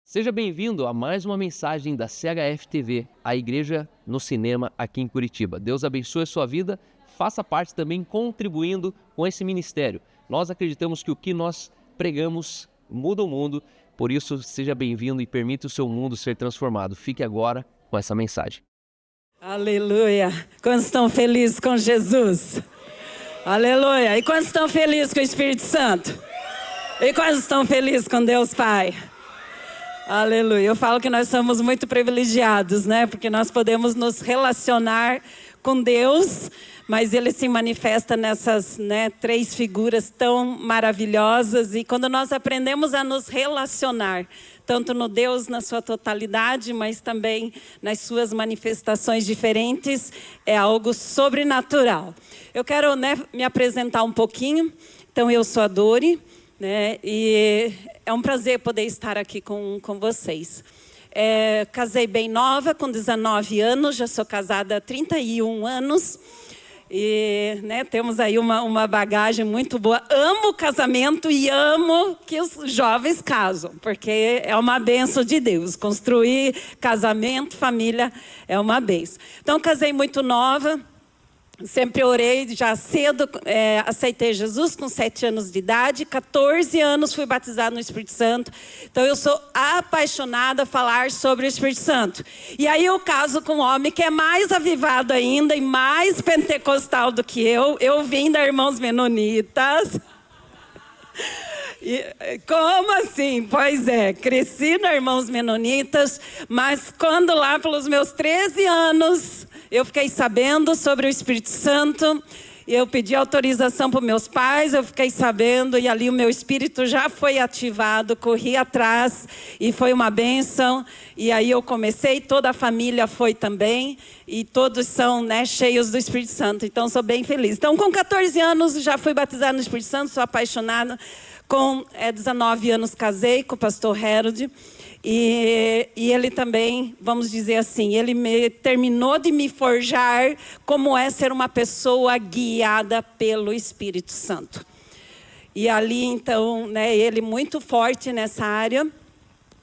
Seja bem-vindo a mais uma mensagem da CHF TV, a Igreja no Cinema aqui em Curitiba. Deus abençoe a sua vida, faça parte também contribuindo com esse ministério. Nós acreditamos que o que nós pregamos muda o mundo, por isso seja bem-vindo e permita o seu mundo ser transformado. Fique agora com essa mensagem. Aleluia! Quantos estão felizes com Jesus? Aleluia! E quantos estão felizes com o Espírito Santo? E quantos estão felizes com Deus Pai? Aleluia. Eu falo que nós somos muito privilegiados, né? Porque nós podemos nos relacionar com Deus, mas Ele se manifesta nessas, três figuras tão maravilhosas. E quando nós aprendemos a nos relacionar, tanto no Deus na sua totalidade, mas também nas suas manifestações diferentes, é algo sobrenatural. Eu quero, me apresentar um pouquinho. Então, eu sou a Dori. E é um prazer poder estar aqui com vocês. Casei bem nova, com 19 anos, já sou casada há 31 anos. E temos aí uma bagagem muito boa. Amo casamento e amo que os jovens casam, porque é uma bênção de Deus. Construir casamento, família, é uma bênção. Então, casei muito nova. Sempre orei, já cedo aceitei Jesus com 7 anos de idade, 14 anos fui batizada no Espírito Santo. Então eu sou apaixonada a falar sobre o Espírito Santo. E aí eu caso com um homem que é mais avivado ainda e mais pentecostal do que eu. Eu vim da Irmãos Menonitas. Como assim? Pois é, cresci na Irmãos Menonitas, mas quando lá pelos meus 13 anos eu fiquei sabendo sobre o Espírito Santo, eu pedi autorização para meus pais, eu fiquei sabendo e ali o meu espírito já foi ativado, corri atrás e foi uma bênção. E aí eu comecei, toda a família foi também e todos são cheios do Espírito Santo, então sou bem feliz. Então com 14 anos já fui batizada no Espírito Santo, sou apaixonada. Com 19 anos casei com o pastor Harold e ele também, vamos dizer assim, ele terminou de me forjar como é ser uma pessoa guiada pelo Espírito Santo. E ali então, ele muito forte nessa área.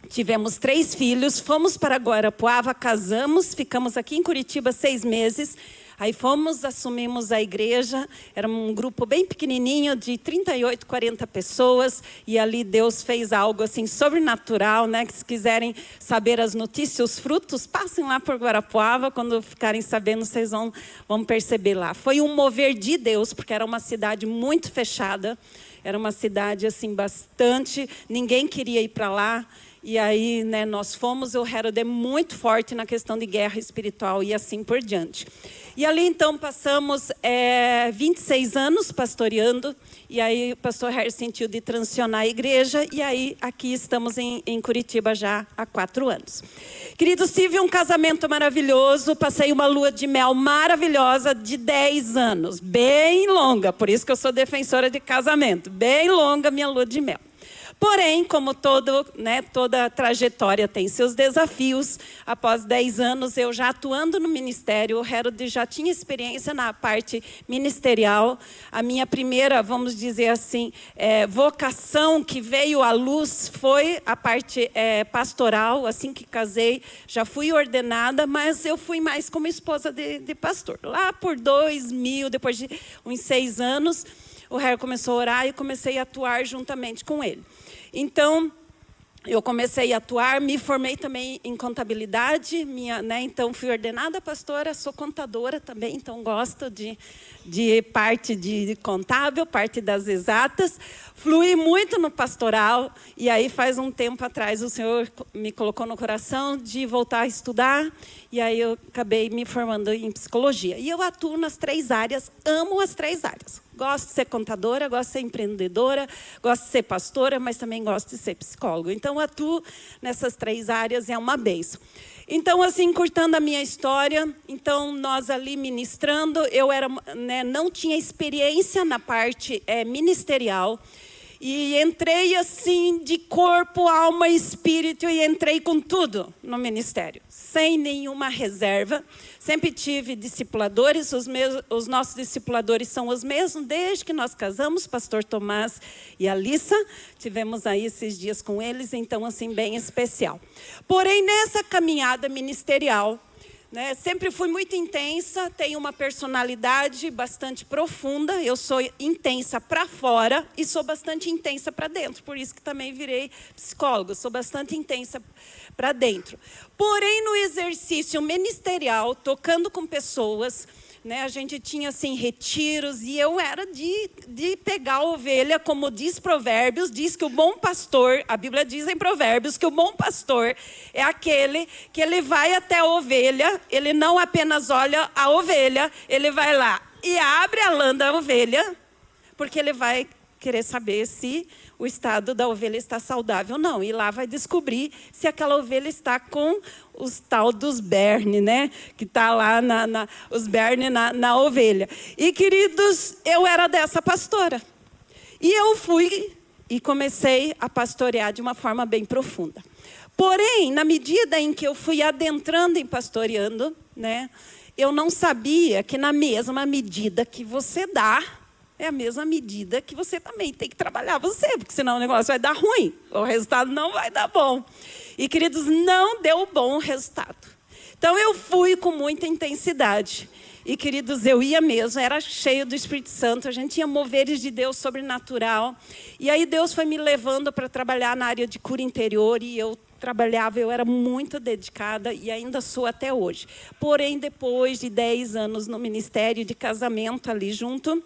Tivemos 3 filhos, fomos para Guarapuava, casamos, ficamos aqui em Curitiba 6 meses. Aí assumimos a igreja, era um grupo bem pequenininho, de 38, 40 pessoas. E ali Deus fez algo assim sobrenatural, que se quiserem saber as notícias, os frutos, passem lá por Guarapuava. Quando ficarem sabendo, vocês vão perceber lá. Foi um mover de Deus, porque era uma cidade muito fechada. Era uma cidade assim bastante, ninguém queria ir para lá. E aí, nós fomos, o Harold é muito forte na questão de guerra espiritual e assim por diante. E ali, então, passamos 26 anos pastoreando. E aí, o pastor Harry sentiu de transicionar a igreja. E aí, aqui estamos em Curitiba já há 4 anos. Queridos, tive um casamento maravilhoso. Passei uma lua de mel maravilhosa de 10 anos. Bem longa, por isso que eu sou defensora de casamento. Bem longa minha lua de mel. Porém, como toda trajetória tem seus desafios, após 10 anos eu já atuando no ministério, o Harold já tinha experiência na parte ministerial. A minha primeira, vamos dizer assim, vocação que veio à luz foi a parte pastoral. Assim que casei, já fui ordenada, mas eu fui mais como esposa de pastor. Lá por 2000, depois de uns 6 anos, o Harry começou a orar e comecei a atuar juntamente com ele. Então, eu comecei a atuar, me formei também em contabilidade, então fui ordenada pastora, sou contadora também, então gosto de parte de contábil, parte das exatas. Fluí muito no pastoral e aí faz um tempo atrás o Senhor me colocou no coração de voltar a estudar e aí eu acabei me formando em psicologia. E eu atuo nas 3 áreas, amo as 3 áreas. Gosto de ser contadora, gosto de ser empreendedora, gosto de ser pastora, mas também gosto de ser psicóloga. Então, atuo nessas 3 áreas, é uma bênção. Então, assim, encurtando a minha história, então, nós ali ministrando, eu não tinha experiência na parte ministerial. E entrei assim, de corpo, alma e espírito, e entrei com tudo no ministério, sem nenhuma reserva. Sempre tive discipuladores, os nossos discipuladores são os mesmos, desde que nós casamos, pastor Tomás e Alissa. Tivemos aí esses dias com eles, então assim, bem especial. Porém, nessa caminhada ministerial, sempre fui muito intensa, tenho uma personalidade bastante profunda. Eu sou intensa para fora e sou bastante intensa para dentro. Por isso que também virei psicóloga, sou bastante intensa para dentro. Porém, no exercício ministerial, tocando com pessoas, a gente tinha assim retiros e eu era de pegar a ovelha, como diz Provérbios, diz que o bom pastor, a Bíblia diz em Provérbios, que o bom pastor é aquele que ele vai até a ovelha, ele não apenas olha a ovelha, ele vai lá e abre a lã da ovelha, porque ele vai querer saber se o estado da ovelha está saudável ou não. E lá vai descobrir se aquela ovelha está com os tal dos berne, que está lá, os berne na ovelha. E, queridos, eu era dessa pastora. E eu fui e comecei a pastorear de uma forma bem profunda. Porém, na medida em que eu fui adentrando em pastoreando, eu não sabia que na mesma medida que você dá, é a mesma medida que você também tem que trabalhar você, porque senão o negócio vai dar ruim, o resultado não vai dar bom. E, queridos, não deu bom resultado. Então, eu fui com muita intensidade. E, queridos, eu ia mesmo, era cheio do Espírito Santo, a gente tinha moveres de Deus sobrenatural. E aí Deus foi me levando para trabalhar na área de cura interior, e eu trabalhava, eu era muito dedicada e ainda sou até hoje. Porém, depois de 10 anos no ministério de casamento ali junto,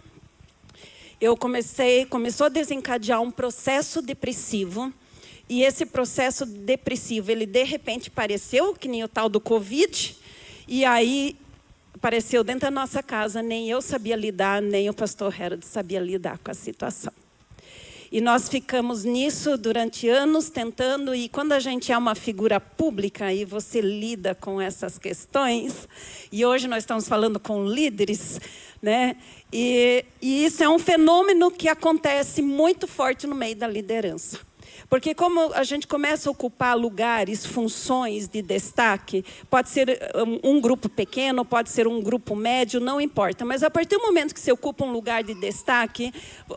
começou a desencadear um processo depressivo. E esse processo depressivo, ele de repente apareceu, que nem o tal do Covid, e aí apareceu dentro da nossa casa, nem eu sabia lidar, nem o pastor Harold sabia lidar com a situação. E nós ficamos nisso durante anos, tentando, e quando a gente é uma figura pública e você lida com essas questões, e hoje nós estamos falando com líderes, e isso é um fenômeno que acontece muito forte no meio da liderança. Porque como a gente começa a ocupar lugares, funções de destaque, pode ser um grupo pequeno, pode ser um grupo médio, não importa. Mas a partir do momento que você ocupa um lugar de destaque,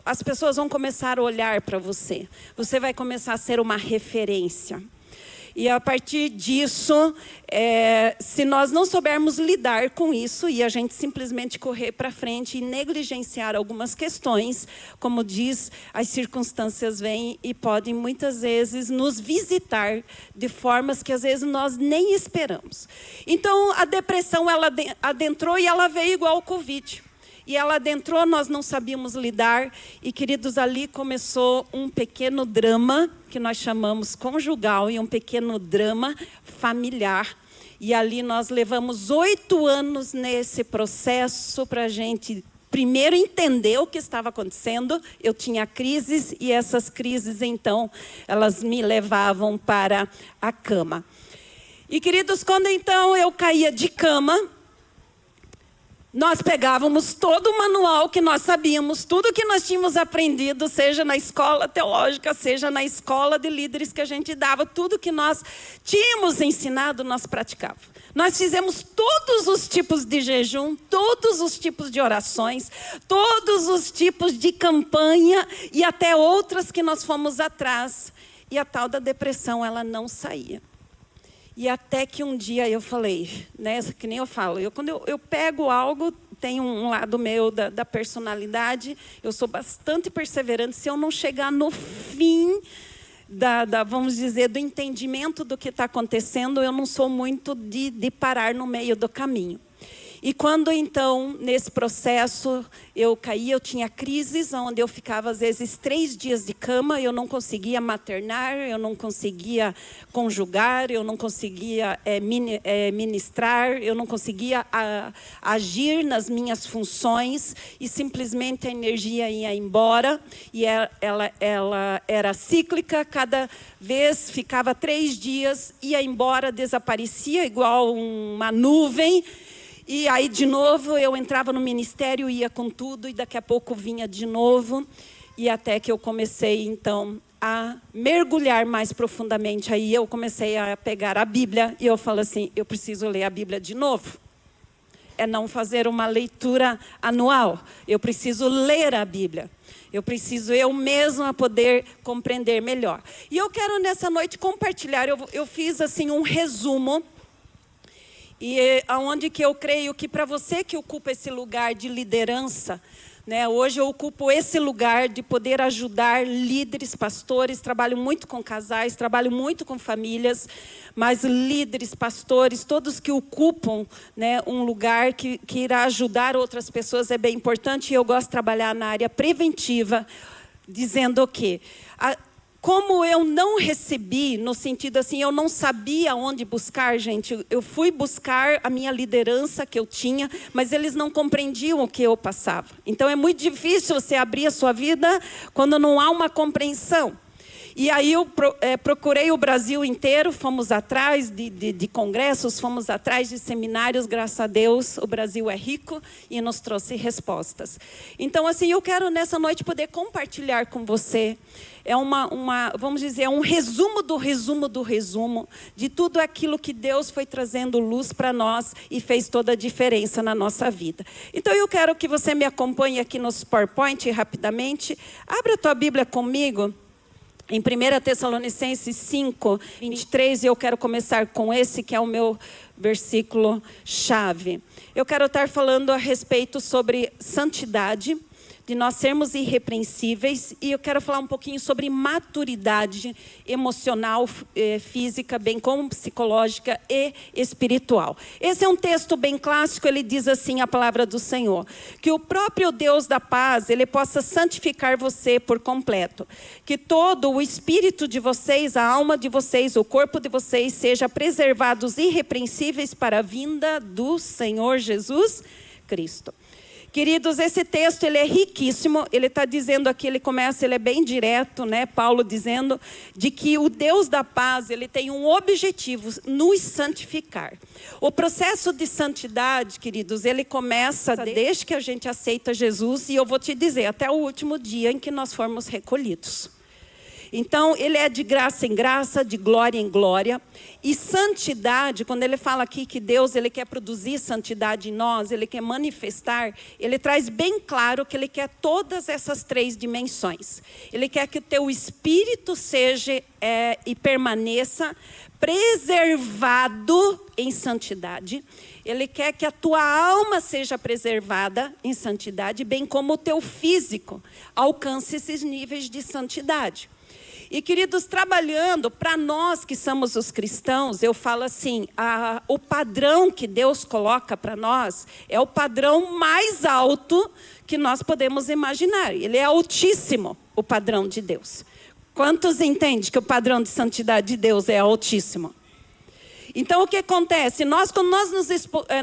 as pessoas vão começar a olhar para você. Você vai começar a ser uma referência. E a partir disso, se nós não soubermos lidar com isso e a gente simplesmente correr para frente e negligenciar algumas questões, como diz, as circunstâncias vêm e podem muitas vezes nos visitar de formas que às vezes nós nem esperamos. Então, a depressão ela adentrou e ela veio igual ao Covid. E ela adentrou, nós não sabíamos lidar. E, queridos, ali começou um pequeno drama, que nós chamamos conjugal, e um pequeno drama familiar. E ali nós levamos 8 anos nesse processo para a gente, primeiro, entender o que estava acontecendo. Eu tinha crises, e essas crises, então, elas me levavam para a cama. E, queridos, quando, então, eu caía de cama, nós pegávamos todo o manual que nós sabíamos, tudo que nós tínhamos aprendido, seja na escola teológica, seja na escola de líderes que a gente dava, tudo que nós tínhamos ensinado, nós praticávamos. Nós fizemos todos os tipos de jejum, todos os tipos de orações, todos os tipos de campanha e até outras que nós fomos atrás. E a tal da depressão, ela não saía. E até que um dia eu falei, que nem eu falo, quando eu pego algo, tem um lado meu da personalidade, eu sou bastante perseverante. Se eu não chegar no fim, vamos dizer, do entendimento do que está acontecendo, eu não sou muito de parar no meio do caminho. E quando, então, nesse processo, eu caí, eu tinha crises, onde eu ficava, às vezes, 3 dias de cama, eu não conseguia maternar, eu não conseguia conjugar, eu não conseguia ministrar, eu não conseguia agir nas minhas funções, e simplesmente a energia ia embora, e ela era cíclica, cada vez ficava 3 dias, ia embora, desaparecia, igual uma nuvem. E aí, de novo, eu entrava no ministério, ia com tudo, e daqui a pouco vinha de novo. E até que eu comecei, então, a mergulhar mais profundamente. Aí eu comecei a pegar a Bíblia e eu falo assim, eu preciso ler a Bíblia de novo. É não fazer uma leitura anual. Eu preciso ler a Bíblia. Eu preciso eu mesma poder compreender melhor. E eu quero nessa noite compartilhar, eu fiz assim um resumo, e aonde que eu creio que para você que ocupa esse lugar de liderança, né, hoje eu ocupo esse lugar de poder ajudar líderes, pastores, trabalho muito com casais, trabalho muito com famílias, mas líderes, pastores, todos que ocupam, né, um lugar que irá ajudar outras pessoas é bem importante. E eu gosto de trabalhar na área preventiva, dizendo o quê? Como eu não recebi, no sentido assim, eu não sabia onde buscar, gente. Eu fui buscar a minha liderança que eu tinha, mas eles não compreendiam o que eu passava. Então, é muito difícil você abrir a sua vida quando não há uma compreensão. E aí eu procurei o Brasil inteiro, fomos atrás de congressos, fomos atrás de seminários, graças a Deus, o Brasil é rico e nos trouxe respostas. Então, assim, eu quero nessa noite poder compartilhar com você, vamos dizer, um resumo do resumo do resumo de tudo aquilo que Deus foi trazendo luz para nós e fez toda a diferença na nossa vida. Então, eu quero que você me acompanhe aqui nos PowerPoint rapidamente. Abra a tua Bíblia comigo. Em 1 Tessalonicenses 5, 23, e eu quero começar com esse, que é o meu versículo-chave. Eu quero estar falando a respeito sobre santidade, de nós sermos irrepreensíveis, e eu quero falar um pouquinho sobre maturidade emocional, física, bem como psicológica e espiritual. Esse é um texto bem clássico, ele diz assim, a palavra do Senhor, que o próprio Deus da paz, ele possa santificar você por completo, que todo o espírito de vocês, a alma de vocês, o corpo de vocês, seja preservados irrepreensíveis para a vinda do Senhor Jesus Cristo. Queridos, esse texto ele é riquíssimo, ele está dizendo aqui, ele é bem direto, né? Paulo dizendo de que o Deus da paz, ele tem um objetivo, nos santificar. O processo de santidade, queridos, ele começa desde que a gente aceita Jesus, e eu vou te dizer, até o último dia em que nós formos recolhidos. Então, ele é de graça em graça, de glória em glória. E santidade, quando ele fala aqui que Deus ele quer produzir santidade em nós, ele quer manifestar, ele traz bem claro que ele quer todas essas três dimensões. Ele quer que o teu espírito seja e permaneça preservado em santidade. Ele quer que a tua alma seja preservada em santidade, bem como o teu físico alcance esses níveis de santidade. E, queridos, trabalhando para nós que somos os cristãos, eu falo assim, o padrão que Deus coloca para nós é o padrão mais alto que nós podemos imaginar. Ele é altíssimo, o padrão de Deus. Quantos entendem que o padrão de santidade de Deus é altíssimo? Então, o que acontece? Quando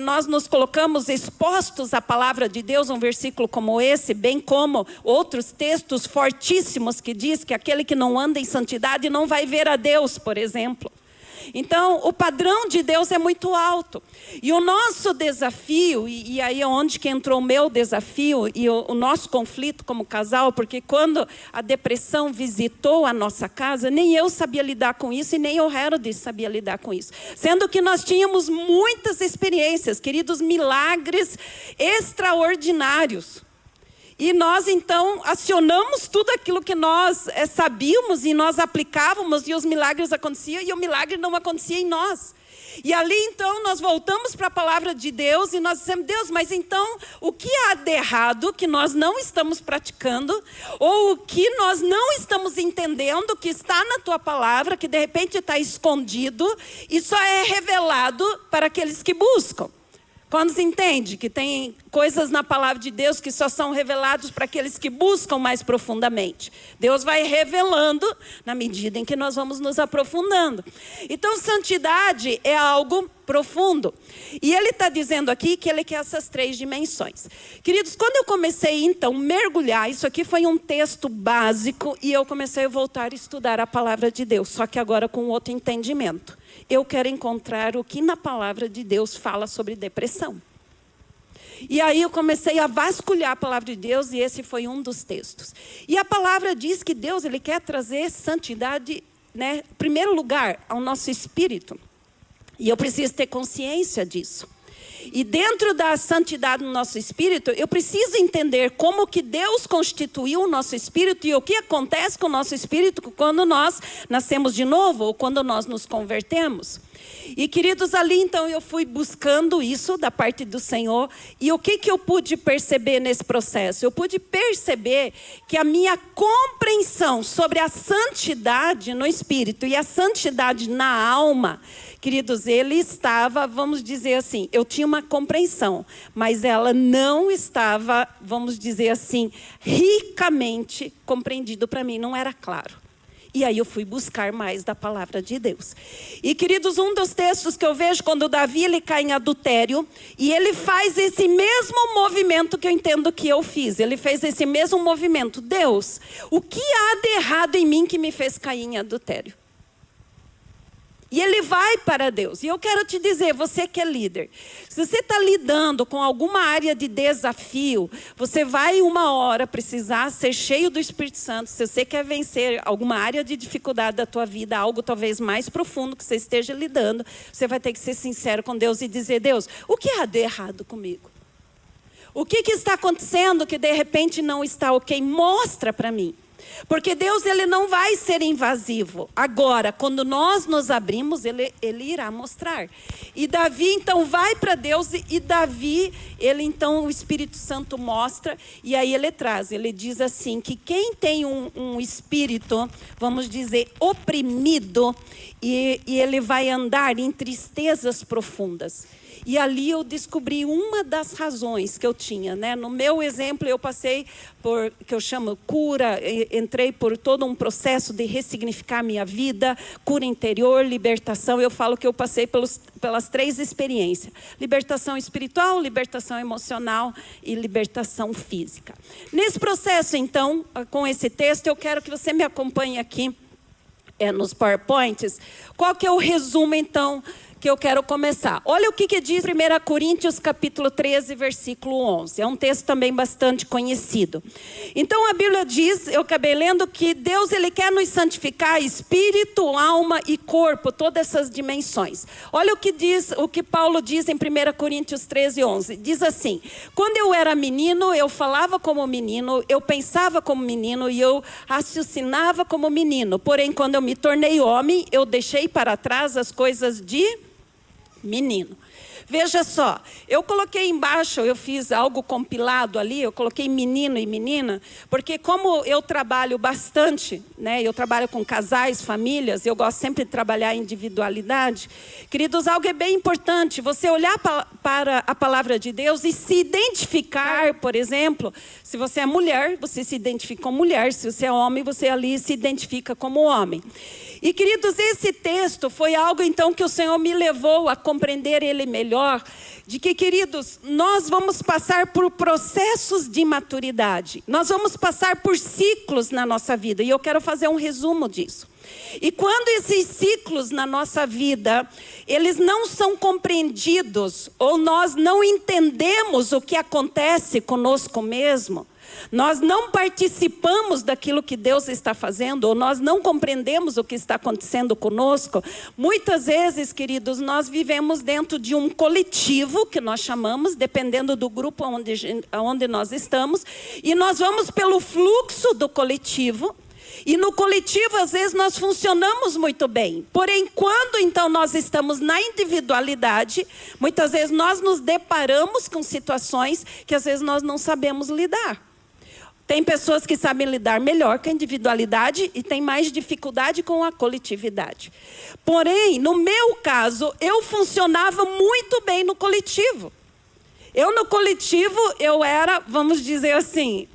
nós nos colocamos expostos à palavra de Deus, um versículo como esse, bem como outros textos fortíssimos que diz que aquele que não anda em santidade não vai ver a Deus, por exemplo. Então, o padrão de Deus é muito alto. E o nosso desafio, e aí é onde que entrou o meu desafio e o nosso conflito como casal, porque quando a depressão visitou a nossa casa, nem eu sabia lidar com isso e nem o Harold sabia lidar com isso. Sendo que nós tínhamos muitas experiências, queridos, milagres extraordinários. E nós, então, acionamos tudo aquilo que nós sabíamos e nós aplicávamos e os milagres aconteciam e o milagre não acontecia em nós. E ali, então, nós voltamos para a palavra de Deus e nós dissemos, Deus, mas então, o que há de errado que nós não estamos praticando? Ou o que nós não estamos entendendo que está na tua palavra, que de repente está escondido e só é revelado para aqueles que buscam? Quando se entende que tem coisas na palavra de Deus que só são reveladas para aqueles que buscam mais profundamente. Deus vai revelando na medida em que nós vamos nos aprofundando. Então, santidade é algo profundo. E ele está dizendo aqui que ele quer essas três dimensões. Queridos, quando eu comecei, então, a mergulhar, isso aqui foi um texto básico, e eu comecei a voltar a estudar a palavra de Deus, só que agora com outro entendimento. Eu quero encontrar o que na palavra de Deus fala sobre depressão. E aí eu comecei a vasculhar a palavra de Deus, e esse foi um dos textos. E a palavra diz que Deus, Ele quer trazer santidade, né, em primeiro lugar, ao nosso espírito. E eu preciso ter consciência disso. E dentro da santidade no nosso espírito, eu preciso entender como que Deus constituiu o nosso espírito e o que acontece com o nosso espírito quando nós nascemos de novo ou quando nós nos convertemos. E queridos, ali então eu fui buscando isso da parte do Senhor. E o que eu pude perceber nesse processo? Eu pude perceber que a minha compreensão sobre a santidade no espírito e a santidade na alma, queridos, ele estava, vamos dizer assim, eu tinha uma compreensão, mas ela não estava, vamos dizer assim, ricamente compreendido para mim, não era claro. E aí eu fui buscar mais da palavra de Deus. E queridos, um dos textos que eu vejo quando Davi ele cai em adultério, e ele faz esse mesmo movimento que eu entendo que eu fiz. Ele fez esse mesmo movimento. Deus, o que há de errado em mim que me fez cair em adultério? E ele vai para Deus. E eu quero te dizer, você que é líder, se você está lidando com alguma área de desafio, você vai uma hora precisar ser cheio do Espírito Santo. Se você quer vencer alguma área de dificuldade da tua vida, algo talvez mais profundo que você esteja lidando, você vai ter que ser sincero com Deus e dizer, Deus, o que há de errado comigo? O que está acontecendo que de repente não está ok? Mostra para mim. Porque Deus, ele não vai ser invasivo. Agora, quando nós nos abrimos, ele irá mostrar. E Davi, então, vai para Deus. E Davi, ele então, o Espírito Santo mostra. E aí ele traz, ele diz assim, que quem tem um espírito, vamos dizer, oprimido, e ele vai andar em tristezas profundas. E ali eu descobri uma das razões que eu tinha, né? No meu exemplo, eu passei por, que eu chamo cura, entrei por todo um processo de ressignificar minha vida, cura interior, libertação. Eu falo que eu passei pelas 3 experiências. Libertação espiritual, libertação emocional e libertação física. Nesse processo, então, com esse texto, eu quero que você me acompanhe aqui nos PowerPoints. Qual que é o resumo, então, que eu quero começar? Olha o que diz 1 Coríntios capítulo 13, versículo 11. É um texto também bastante conhecido. Então a Bíblia diz, eu acabei lendo, que Deus, ele quer nos santificar espírito, alma e corpo, todas essas dimensões. Olha o que Paulo diz em 1 Coríntios 13, 11. Diz assim, quando eu era menino, eu falava como menino, eu pensava como menino e eu raciocinava como menino. Porém, quando eu me tornei homem, eu deixei para trás as coisas de menino. Veja só, eu coloquei embaixo, eu fiz algo compilado ali, eu coloquei menino e menina, porque como eu trabalho bastante, né, eu trabalho com casais, famílias, eu gosto sempre de trabalhar em individualidade. Queridos, algo é bem importante, você olhar para a palavra de Deus e se identificar, por exemplo, se você é mulher, você se identifica como mulher, se você é homem, você ali se identifica como homem. E queridos, esse texto foi algo então que o Senhor me levou a compreender ele melhor, de que, queridos, nós vamos passar por processos de maturidade, nós vamos passar por ciclos na nossa vida, e eu quero fazer um resumo disso. E quando esses ciclos na nossa vida, eles não são compreendidos, ou nós não entendemos o que acontece conosco mesmo, nós não participamos daquilo que Deus está fazendo, ou nós não compreendemos o que está acontecendo conosco, muitas vezes, queridos, nós vivemos dentro de um coletivo, que nós chamamos, dependendo do grupo onde nós estamos, e nós vamos pelo fluxo do coletivo, e no coletivo, às vezes, nós funcionamos muito bem. Porém, quando, então, nós estamos na individualidade, muitas vezes nós nos deparamos com situações que, às vezes, nós não sabemos lidar. Tem pessoas que sabem lidar melhor com a individualidade e tem mais dificuldade com a coletividade. Porém, no meu caso, eu funcionava muito bem no coletivo. No coletivo, eu era, vamos dizer assim,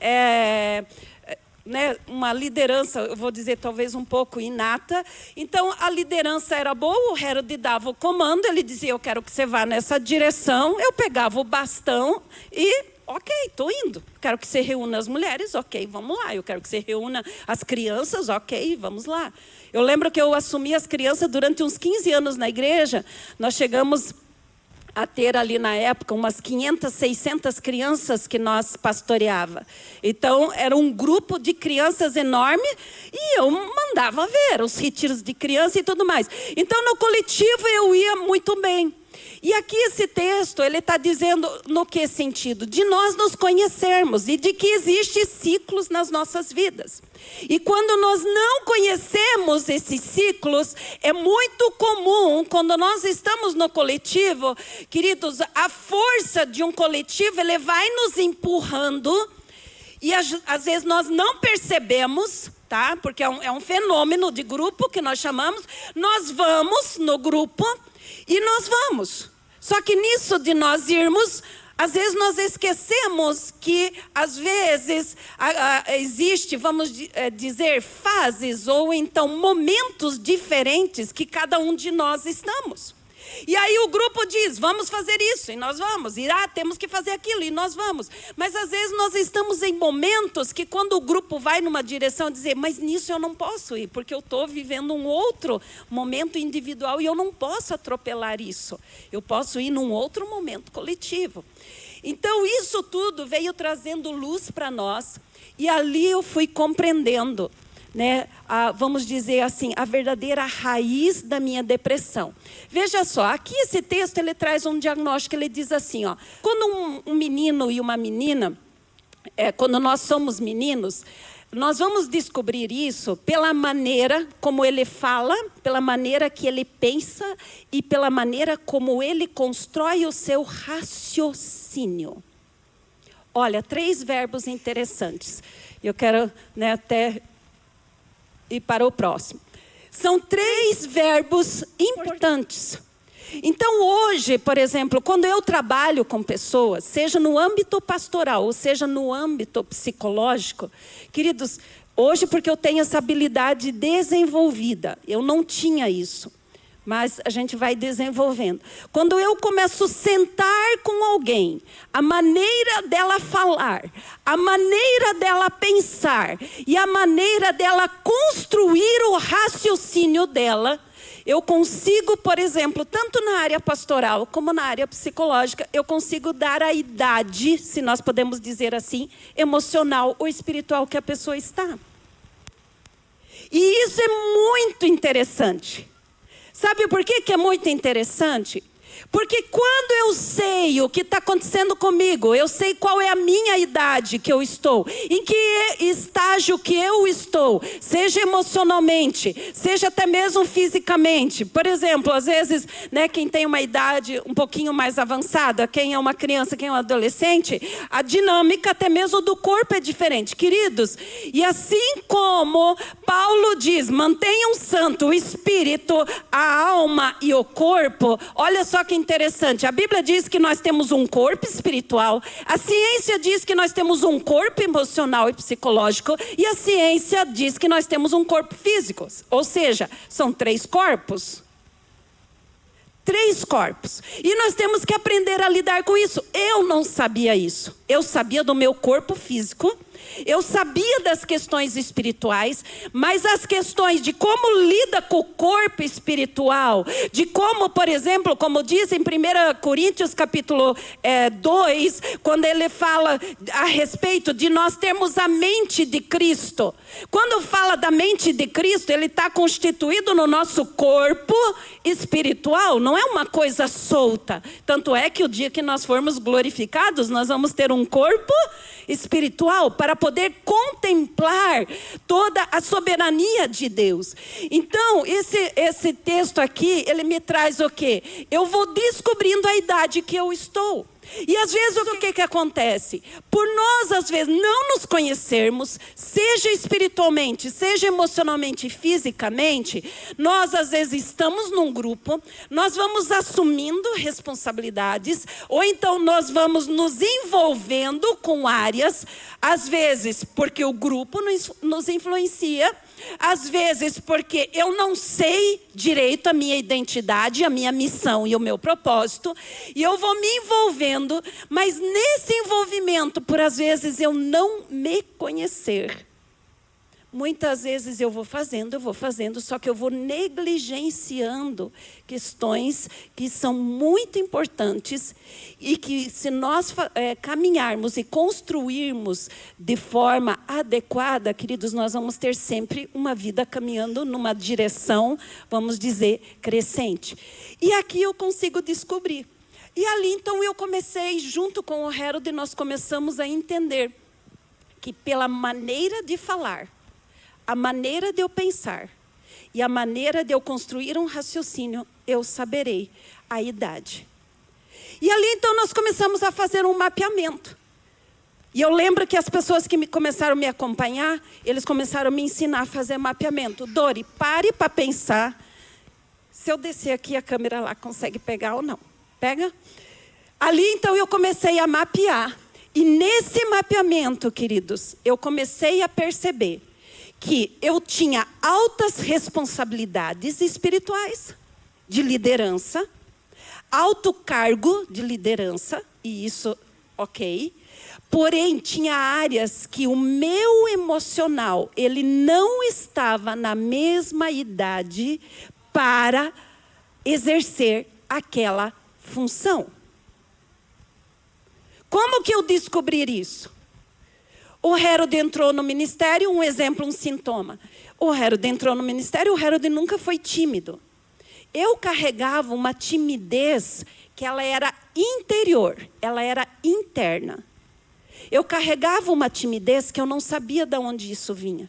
né, uma liderança, eu vou dizer talvez um pouco inata. Então, a liderança era boa, o Harold dava o comando, ele dizia, eu quero que você vá nessa direção. Eu pegava o bastão e... ok, estou indo. Quero que você reúna as mulheres, ok, vamos lá. Eu quero que você reúna as crianças, ok, vamos lá. Eu lembro que eu assumi as crianças durante uns 15 anos na igreja. Nós chegamos a ter ali na época umas 500, 600 crianças que nós pastoreava. Então, era um grupo de crianças enorme e eu mandava ver os retiros de criança e tudo mais. Então, no coletivo eu ia muito bem. E aqui esse texto, ele está dizendo no que sentido? De nós nos conhecermos e de que existem ciclos nas nossas vidas. E quando nós não conhecemos esses ciclos, é muito comum, quando nós estamos no coletivo, queridos, a força de um coletivo, ele vai nos empurrando e às vezes nós não percebemos, tá? Porque é um fenômeno de grupo que nós chamamos. Nós vamos no grupo e nós vamos. Só que nisso de nós irmos, às vezes nós esquecemos que, às vezes, existe, vamos dizer, fases ou então momentos diferentes que cada um de nós estamos. E aí o grupo diz, vamos fazer isso, e nós vamos. E temos que fazer aquilo, e nós vamos. Mas às vezes nós estamos em momentos que quando o grupo vai numa direção, dizer, mas nisso eu não posso ir, porque eu estou vivendo um outro momento individual e eu não posso atropelar isso. Eu posso ir num outro momento coletivo. Então isso tudo veio trazendo luz para nós, e ali eu fui compreendendo, né, vamos dizer assim, a verdadeira raiz da minha depressão. Veja só, aqui esse texto ele traz um diagnóstico, ele diz assim, ó, quando um menino e uma menina, quando nós somos meninos, nós vamos descobrir isso pela maneira como ele fala, pela maneira que ele pensa e pela maneira como ele constrói o seu raciocínio. Olha, 3 verbos interessantes. Eu quero, né, até ir para o próximo. São 3 verbos importantes. Então, hoje, por exemplo, quando eu trabalho com pessoas, seja no âmbito pastoral, ou seja no âmbito psicológico, queridos, hoje porque eu tenho essa habilidade desenvolvida, eu não tinha isso. Mas a gente vai desenvolvendo. Quando eu começo a sentar com alguém, a maneira dela falar, a maneira dela pensar e a maneira dela construir o raciocínio dela, eu consigo, por exemplo, tanto na área pastoral como na área psicológica, eu consigo dar a idade, se nós podemos dizer assim, emocional ou espiritual que a pessoa está. E isso é muito interessante. Sabe por que é muito interessante? Porque quando eu sei o que está acontecendo comigo, eu sei qual é a minha idade que eu estou, em que estágio que eu estou, seja emocionalmente, seja até mesmo fisicamente. Por exemplo, às vezes, né, quem tem uma idade um pouquinho mais avançada, quem é uma criança, quem é um adolescente, a dinâmica até mesmo do corpo é diferente, queridos. E assim como Paulo diz, mantenham santo o espírito, a alma e o corpo, olha só que interessante, a Bíblia diz que nós temos um corpo espiritual, a ciência diz que nós temos um corpo emocional e psicológico, e a ciência diz que nós temos um corpo físico, ou seja, são 3 corpos. 3 corpos. E nós temos que aprender a lidar com isso. Eu não sabia isso. Eu sabia do meu corpo físico, eu sabia das questões espirituais, mas as questões de como lida com o corpo espiritual, de como, por exemplo, como diz em 1 Coríntios capítulo 2, quando ele fala a respeito de nós termos a mente de Cristo. Quando fala da mente de Cristo, ele está constituído no nosso corpo espiritual, não é uma coisa solta. Tanto é que o dia que nós formos glorificados, nós vamos ter um corpo espiritual para poder contemplar toda a soberania de Deus. Então, esse texto aqui, ele me traz o quê? Eu vou descobrindo a idade que eu estou. E às vezes o que acontece? Por nós às vezes não nos conhecermos, seja espiritualmente, seja emocionalmente, fisicamente, nós às vezes estamos num grupo, nós vamos assumindo responsabilidades, ou então nós vamos nos envolvendo com áreas, às vezes porque o grupo nos influencia, às vezes porque eu não sei direito a minha identidade, a minha missão e o meu propósito, e eu vou me envolvendo, mas nesse envolvimento, por às vezes eu não me conhecer, Muitas vezes eu vou fazendo, só que eu vou negligenciando questões que são muito importantes e que, se nós caminharmos e construirmos de forma adequada, queridos, nós vamos ter sempre uma vida caminhando numa direção, vamos dizer, crescente. E aqui eu consigo descobrir. E ali, então, eu comecei, junto com o Harold, nós começamos a entender que pela maneira de falar, a maneira de eu pensar e a maneira de eu construir um raciocínio, eu saberei a idade. E ali, então, nós começamos a fazer um mapeamento. E eu lembro que as pessoas que começaram a me acompanhar, eles começaram a me ensinar a fazer mapeamento. Dori, pare para pensar. Se eu descer aqui, a câmera lá consegue pegar ou não? Pega? Ali, então, eu comecei a mapear. E nesse mapeamento, queridos, eu comecei a perceber que eu tinha altas responsabilidades espirituais de liderança, alto cargo de liderança, e isso, ok. Porém, tinha áreas que o meu emocional, ele não estava na mesma idade para exercer aquela função. Como que eu descobri isso? O Harold entrou no ministério, um exemplo, um sintoma. O Harold entrou no ministério, o Harold nunca foi tímido. Eu carregava uma timidez que ela era interior, ela era interna. Eu carregava uma timidez que eu não sabia de onde isso vinha.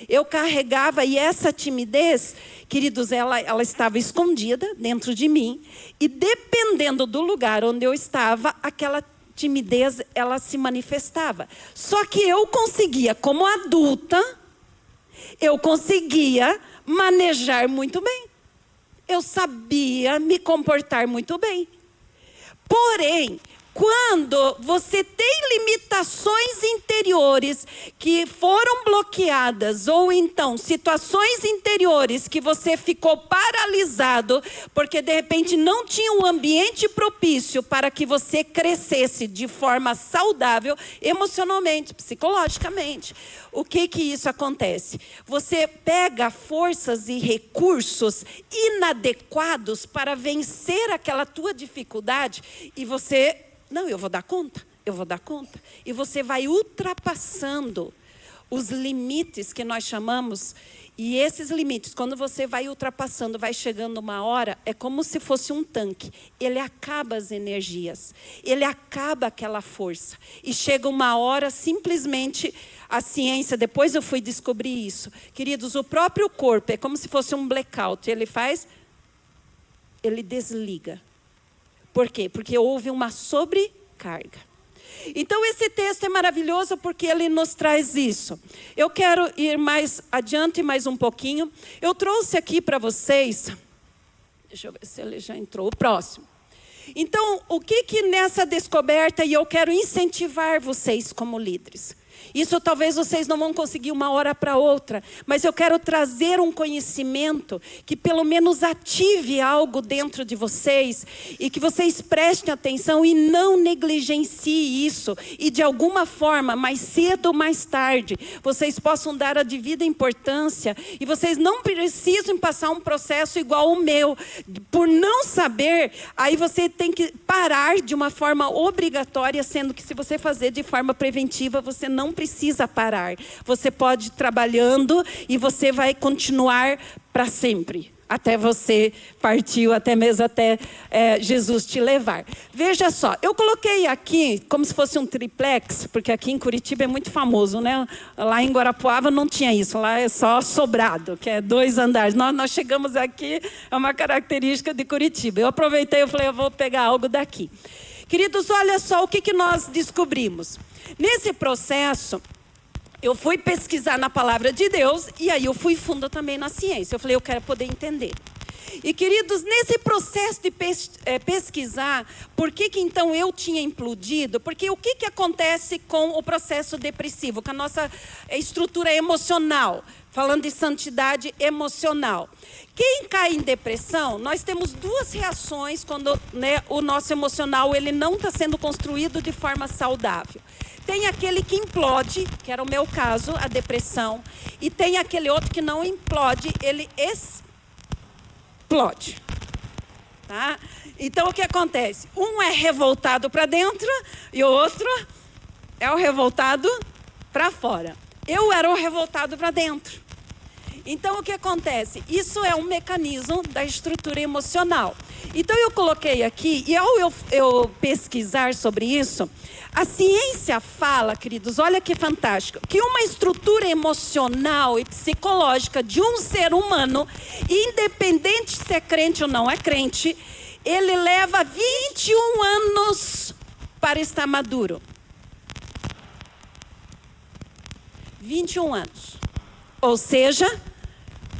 Eu carregava, e essa timidez, queridos, ela estava escondida dentro de mim. E dependendo do lugar onde eu estava, aquela timidez, ela se manifestava. Só que eu conseguia, como adulta, eu conseguia manejar muito bem. Eu sabia me comportar muito bem. Porém, quando você tem limitações interiores que foram bloqueadas, ou então situações interiores que você ficou paralisado, porque de repente não tinha um ambiente propício para que você crescesse de forma saudável, emocionalmente, psicologicamente. O que isso acontece? Você pega forças e recursos inadequados para vencer aquela tua dificuldade e você... Não, eu vou dar conta. E você vai ultrapassando os limites que nós chamamos. E esses limites, quando você vai ultrapassando, vai chegando uma hora, é como se fosse um tanque. Ele acaba as energias. Ele acaba aquela força. E chega uma hora, simplesmente, a ciência, depois eu fui descobrir isso. Queridos, o próprio corpo é como se fosse um blackout. Ele desliga. Por quê? Porque houve uma sobrecarga. Então, esse texto é maravilhoso porque ele nos traz isso. Eu quero ir mais adiante, mais um pouquinho. Eu trouxe aqui para vocês... Deixa eu ver se ele já entrou. O próximo. Então, o que nessa descoberta, e eu quero incentivar vocês como líderes. Isso talvez vocês não vão conseguir uma hora para outra, mas eu quero trazer um conhecimento que pelo menos ative algo dentro de vocês e que vocês prestem atenção e não negligenciem isso. E de alguma forma, mais cedo ou mais tarde, vocês possam dar a devida importância e vocês não precisam passar um processo igual o meu. Por não saber, aí você tem que parar de uma forma obrigatória, sendo que se você fazer de forma preventiva, você não precisa parar. Você pode ir trabalhando e você vai continuar para sempre. Até você partir, até mesmo até Jesus te levar. Veja só, eu coloquei aqui como se fosse um triplex, porque aqui em Curitiba é muito famoso, né? Lá em Guarapuava não tinha isso, lá é só sobrado, que é 2 andares. Nós chegamos aqui, é uma característica de Curitiba. Eu aproveitei e falei, eu vou pegar algo daqui. Queridos, olha só o que nós descobrimos. Nesse processo, eu fui pesquisar na palavra de Deus e aí eu fui fundo também na ciência. Eu falei, eu quero poder entender. E, queridos, nesse processo de pesquisar, por que então eu tinha implodido? Porque o que acontece com o processo depressivo, com a nossa estrutura emocional? Falando de santidade emocional. Quem cai em depressão, nós temos 2 reações quando o nosso emocional ele não está sendo construído de forma saudável. Tem aquele que implode, que era o meu caso, a depressão. E tem aquele outro que não implode, ele explode. Tá? Então, o que acontece? Um é revoltado para dentro e o outro é o revoltado para fora. Eu era o revoltado para dentro. Então, o que acontece? Isso é um mecanismo da estrutura emocional. Então, eu coloquei aqui, e ao eu pesquisar sobre isso, a ciência fala, queridos, olha que fantástico, que uma estrutura emocional e psicológica de um ser humano, independente se é crente ou não é crente, ele leva 21 anos para estar maduro. 21 anos. Ou seja,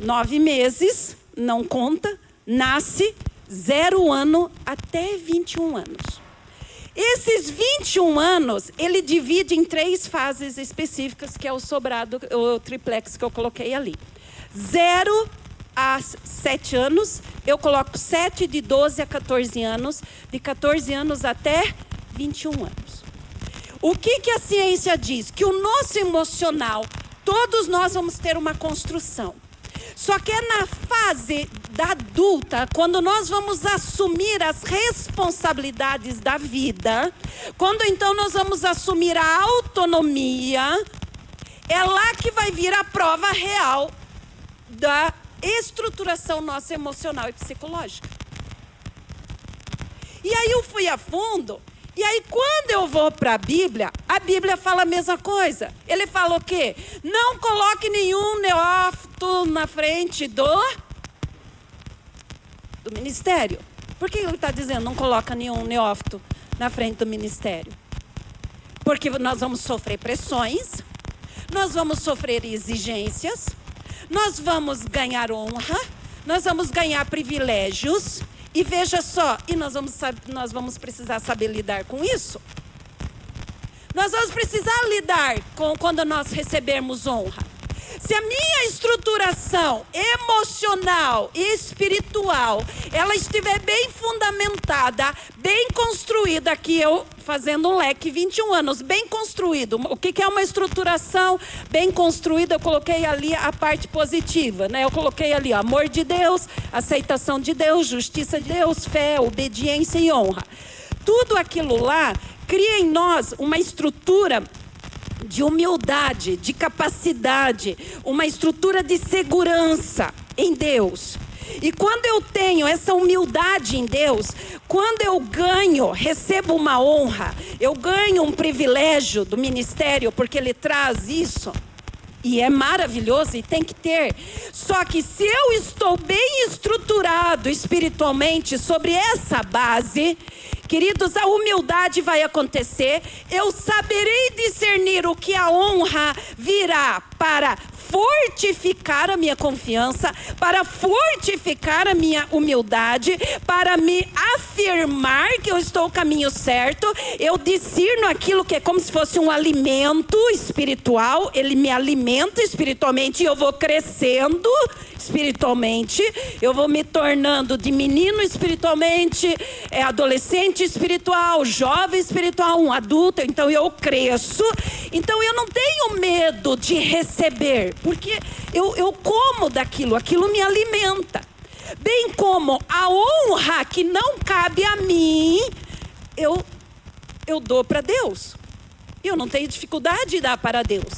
9 meses, não conta, nasce 0 ano até 21 anos. Esses 21 anos, ele divide em 3 fases específicas, que é o sobrado, o triplex que eu coloquei ali. 0 a 7 anos, eu coloco 7 de 12 a 14 anos, de 14 anos até 21 anos. O que a ciência diz? Que o nosso emocional, todos nós vamos ter uma construção. Só que é na fase da adulta, quando nós vamos assumir as responsabilidades da vida, quando então nós vamos assumir a autonomia, é lá que vai vir a prova real da estruturação nossa emocional e psicológica. E aí eu fui a fundo. E aí, quando eu vou para a Bíblia fala a mesma coisa. Ele fala o quê? Não coloque nenhum neófito na frente do ministério. Por que ele está dizendo não coloca nenhum neófito na frente do ministério? Porque nós vamos sofrer pressões, nós vamos sofrer exigências, nós vamos ganhar honra, nós vamos ganhar privilégios. E veja só, e nós vamos precisar saber lidar com isso. Nós vamos precisar lidar com quando nós recebermos honra. Se a minha estruturação emocional e espiritual, ela estiver bem fundamentada, bem construída, aqui eu fazendo um leque, 21 anos, bem construído. O que é uma estruturação bem construída? Eu coloquei ali a parte positiva, né? Eu coloquei ali ó, amor de Deus, aceitação de Deus, justiça de Deus, fé, obediência e honra. Tudo aquilo lá cria em nós uma estrutura de humildade, de capacidade, uma estrutura de segurança em Deus. E quando eu tenho essa humildade em Deus, quando eu ganho, recebo uma honra, eu ganho um privilégio do ministério, porque ele traz isso, e é maravilhoso e tem que ter. Só que se eu estou bem estruturado espiritualmente sobre essa base, queridos, a humildade vai acontecer. Eu saberei discernir o que a honra virá para fortificar a minha confiança, para fortificar a minha humildade, para me afirmar que eu estou no caminho certo. Eu discerno aquilo que é como se fosse um alimento espiritual, ele me alimenta espiritualmente e eu vou crescendo espiritualmente, eu vou me tornando de menino espiritualmente, adolescente espiritual, jovem espiritual, um adulto, então eu cresço. Então eu não tenho medo de receber, porque eu como daquilo, aquilo me alimenta. Bem como a honra que não cabe a mim, eu dou para Deus. Eu não tenho dificuldade de dar para Deus.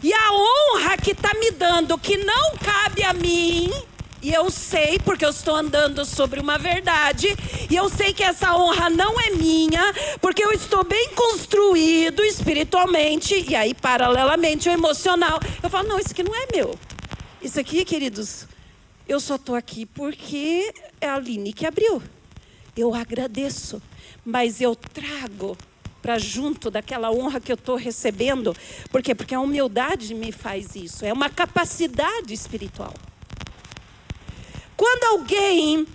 E a honra que está me dando, que não cabe a mim, e eu sei, porque eu estou andando sobre uma verdade, e eu sei que essa honra não é minha, porque eu estou bem construído espiritualmente, e aí paralelamente o emocional. Eu falo, não, isso aqui não é meu. Isso aqui, queridos, eu só estou aqui porque é a Aline que abriu. Eu agradeço, mas eu trago para junto daquela honra que eu estou recebendo. Por quê? Porque a humildade me faz isso. É uma capacidade espiritual. Quando alguém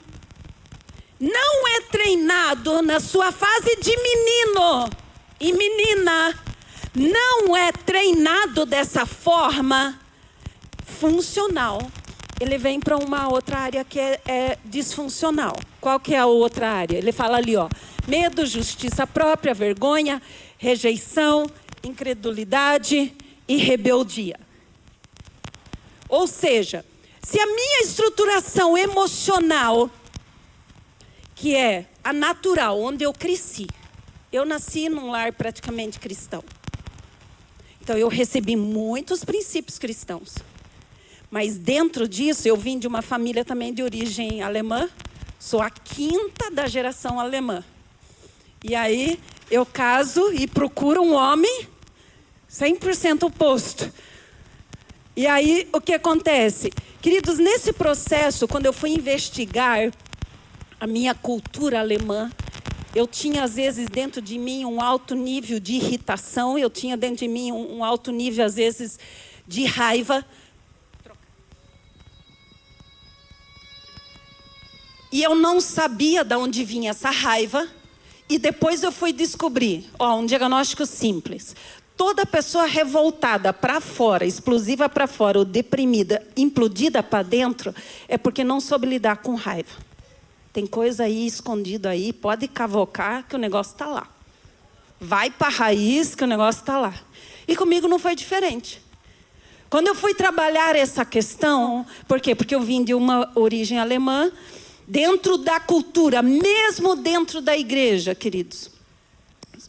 não é treinado na sua fase de menino e menina, não é treinado dessa forma funcional, ele vem para uma outra área que é disfuncional. Qual que é a outra área? Ele fala ali, ó, medo, justiça própria, vergonha, rejeição, incredulidade e rebeldia. Ou seja, se a minha estruturação emocional, que é a natural, onde eu cresci, eu nasci num lar praticamente cristão. Então eu recebi muitos princípios cristãos. Mas dentro disso, eu vim de uma família também de origem alemã. Sou a 5ª da geração alemã. E aí eu caso e procuro um homem 100% oposto. E aí o que acontece? Queridos, nesse processo, quando eu fui investigar a minha cultura alemã, eu tinha às vezes dentro de mim um alto nível de irritação, eu tinha dentro de mim um alto nível às vezes de raiva. E eu não sabia de onde vinha essa raiva. E depois eu fui descobrir, um diagnóstico simples. Toda pessoa revoltada para fora, explosiva para fora, ou deprimida, implodida para dentro, é porque não soube lidar com raiva. Tem coisa aí escondida aí, pode cavocar que o negócio está lá. Vai para a raiz que o negócio está lá. E comigo não foi diferente. Quando eu fui trabalhar essa questão, por quê? Porque eu vim de uma origem alemã, dentro da cultura, mesmo dentro da igreja, queridos.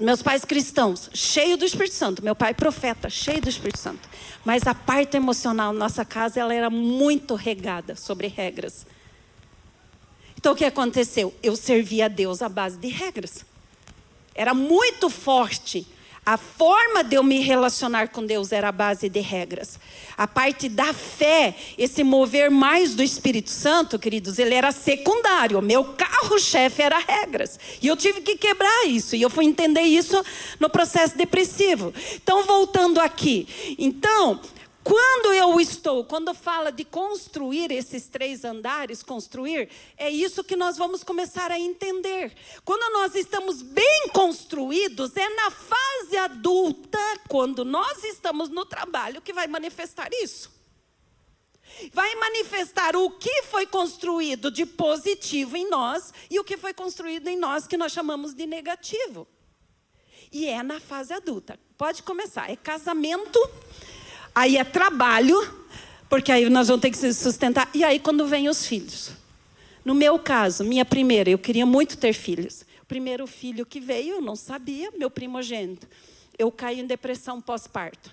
Meus pais cristãos, cheio do Espírito Santo. Meu pai profeta, cheio do Espírito Santo. Mas a parte emocional na nossa casa, ela era muito regada sobre regras. Então o que aconteceu? Eu servia a Deus à base de regras. Era muito forte. A forma de eu me relacionar com Deus era a base de regras. A parte da fé, esse mover mais do Espírito Santo, queridos, ele era secundário. O meu carro-chefe era regras. E eu tive que quebrar isso. E eu fui entender isso no processo depressivo. Então, voltando aqui. Então, quando fala de construir esses 3 andares, construir, é isso que nós vamos começar a entender. Quando nós estamos bem construídos, é na fase adulta, quando nós estamos no trabalho, que vai manifestar isso. Vai manifestar o que foi construído de positivo em nós e o que foi construído em nós que nós chamamos de negativo. E é na fase adulta. Pode começar, é casamento. Aí é trabalho, porque aí nós vamos ter que se sustentar. E aí quando vem os filhos. No meu caso, minha primeira, eu queria muito ter filhos. O primeiro filho que veio, eu não sabia, meu primogênito. Eu caí em depressão pós-parto.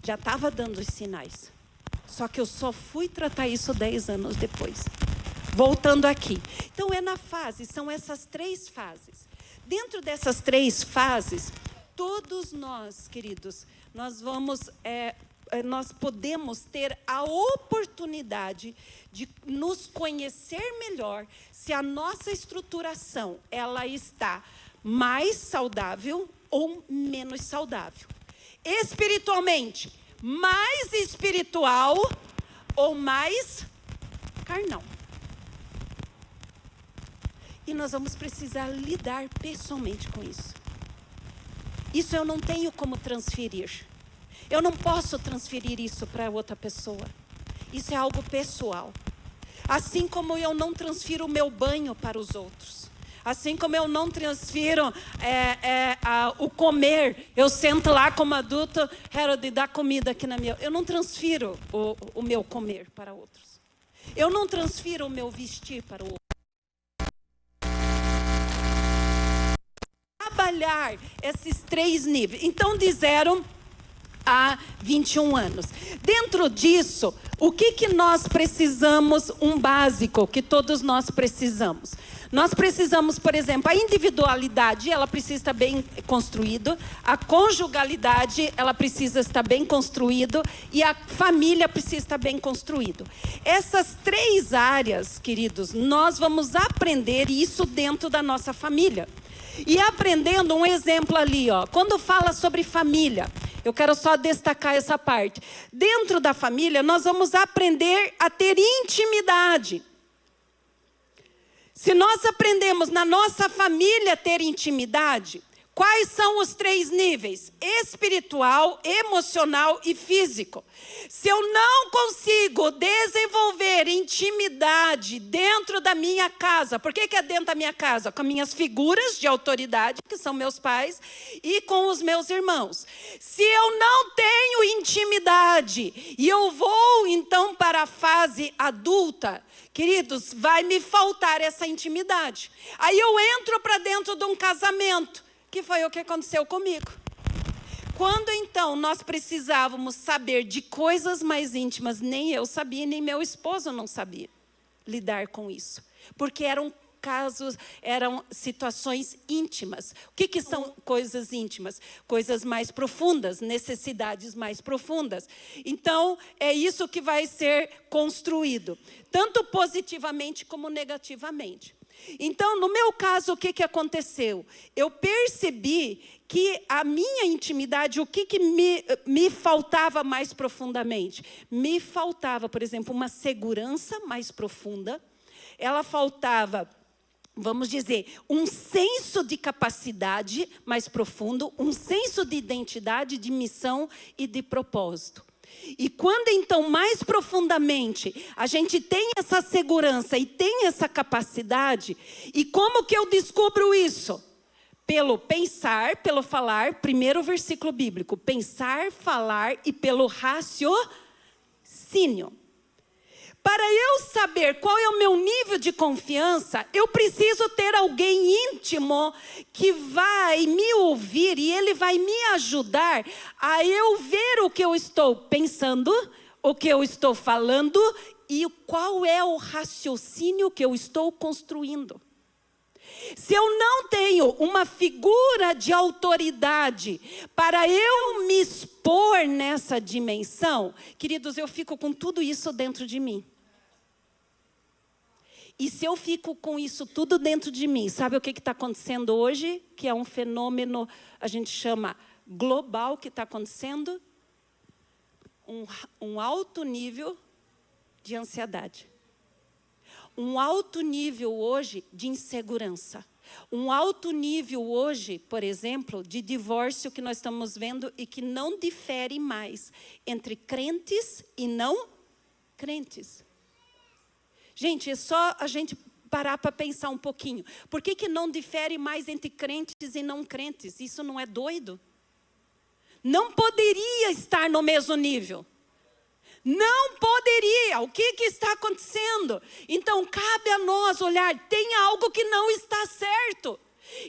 Já estava dando os sinais. Só que eu só fui tratar isso 10 anos depois. Voltando aqui. Então é na fase, são essas 3 fases. Dentro dessas 3 fases... Todos nós, queridos, nós podemos ter a oportunidade de nos conhecer melhor se a nossa estruturação ela está mais saudável ou menos saudável. Espiritualmente, mais espiritual ou mais carnal. E nós vamos precisar lidar pessoalmente com isso. Isso eu não tenho como transferir. Eu não posso transferir isso para outra pessoa. Isso é algo pessoal. Assim como eu não transfiro o meu banho para os outros. Assim como eu não transfiro o comer. Eu sento lá como adulto, Harold, dá comida aqui na minha... Eu não transfiro o meu comer para outros. Eu não transfiro o meu vestir para o outro. Trabalhar esses 3 níveis. Então, disseram há 21 anos. Dentro disso, o que nós precisamos? Um básico que todos nós precisamos. Nós precisamos, por exemplo, a individualidade, ela precisa estar bem construída. A conjugalidade, ela precisa estar bem construída. E a família precisa estar bem construída. Essas 3 áreas, queridos, nós vamos aprender isso dentro da nossa família. E aprendendo um exemplo ali, quando fala sobre família, eu quero só destacar essa parte. Dentro da família, nós vamos aprender a ter intimidade. Se nós aprendemos na nossa família ter intimidade, Quais são os 3 níveis? Espiritual, emocional e físico. Se eu não consigo desenvolver intimidade dentro da minha casa, por que é dentro da minha casa? Com minhas figuras de autoridade, que são meus pais, e com os meus irmãos. Se eu não tenho intimidade e eu vou então para a fase adulta, queridos, vai me faltar essa intimidade. Aí eu entro para dentro de um casamento, que foi o que aconteceu comigo. Quando então nós precisávamos saber de coisas mais íntimas, nem eu sabia, nem meu esposo não sabia lidar com isso. Porque eram casos, eram situações íntimas. O que são coisas íntimas? Coisas mais profundas, necessidades mais profundas. Então, é isso que vai ser construído, tanto positivamente como negativamente. Então, no meu caso, o que aconteceu? Eu percebi que a minha intimidade, o que me faltava mais profundamente? Me faltava, por exemplo, uma segurança mais profunda. Ela faltava, vamos dizer, um senso de capacidade mais profundo, um senso de identidade, de missão e de propósito. E quando então mais profundamente a gente tem essa segurança e tem essa capacidade, e como que eu descubro isso? Pelo pensar, pelo falar, primeiro versículo bíblico, pensar, falar e pelo raciocínio. Para eu saber qual é o meu nível de confiança, eu preciso ter alguém íntimo que vai me ouvir e ele vai me ajudar a eu ver o que eu estou pensando, o que eu estou falando e qual é o raciocínio que eu estou construindo. Se eu não tenho uma figura de autoridade para eu me expor nessa dimensão, queridos, eu fico com tudo isso dentro de mim. E se eu fico com isso tudo dentro de mim, sabe o que está acontecendo hoje? Que é um fenômeno, a gente chama global, que está acontecendo? Um alto nível de ansiedade. Um alto nível hoje de insegurança. Um alto nível hoje, por exemplo, de divórcio que nós estamos vendo e que não difere mais entre crentes e não crentes. Gente, é só a gente parar para pensar um pouquinho. Por que não difere mais entre crentes e não crentes? Isso não é doido? Não poderia estar no mesmo nível. Não poderia. O que está acontecendo? Então, cabe a nós olhar. Tem algo que não está certo.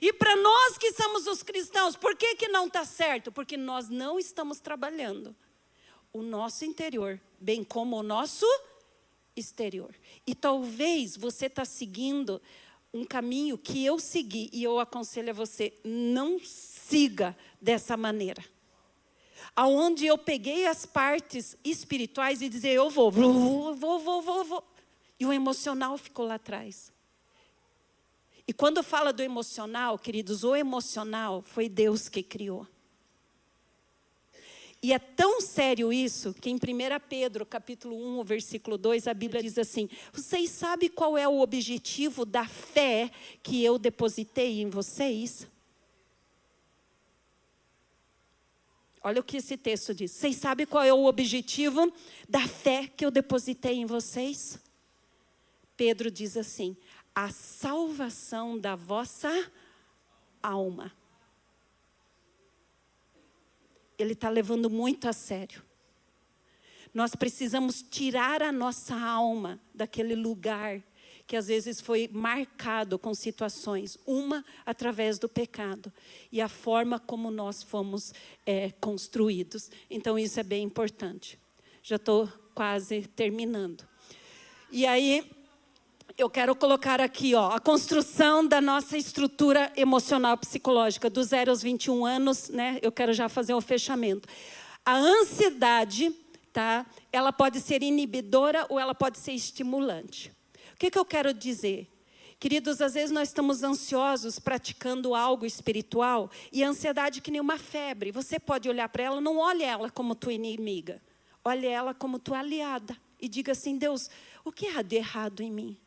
E para nós que somos os cristãos, por que não está certo? Porque nós não estamos trabalhando o nosso interior, bem como o nosso exterior. E talvez você está seguindo um caminho que eu segui e eu aconselho a você, não siga dessa maneira. Aonde eu peguei as partes espirituais e dizer, eu vou. E o emocional ficou lá atrás. E quando fala do emocional, queridos, o emocional foi Deus que criou. E é tão sério isso, que em 1 Pedro, capítulo 1, versículo 2, a Bíblia diz assim, vocês sabem qual é o objetivo da fé que eu depositei em vocês? Olha o que esse texto diz. Vocês sabem qual é o objetivo da fé que eu depositei em vocês? Pedro diz assim, a salvação da vossa alma. Ele está levando muito a sério. Nós precisamos tirar a nossa alma daquele lugar que às vezes foi marcado com situações, uma através do pecado e a forma como nós fomos construídos. Então isso é bem importante. Já estou quase terminando. E aí eu quero colocar aqui, a construção da nossa estrutura emocional psicológica, dos 0 aos 21 anos, né? Eu quero já fazer um fechamento. A ansiedade, tá? Ela pode ser inibidora ou ela pode ser estimulante. O que eu quero dizer? Queridos, às vezes nós estamos ansiosos praticando algo espiritual e a ansiedade que nem uma febre. Você pode olhar para ela, não olhe ela como tua inimiga. Olhe ela como tua aliada. E diga assim, Deus, o que há de errado em mim?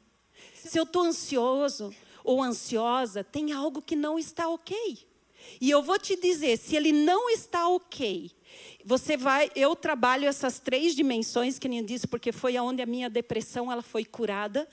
Se eu estou ansioso ou ansiosa, tem algo que não está ok. E eu vou te dizer, se ele não está ok, eu trabalho essas 3 dimensões, que nem eu disse, porque foi onde a minha depressão ela foi curada.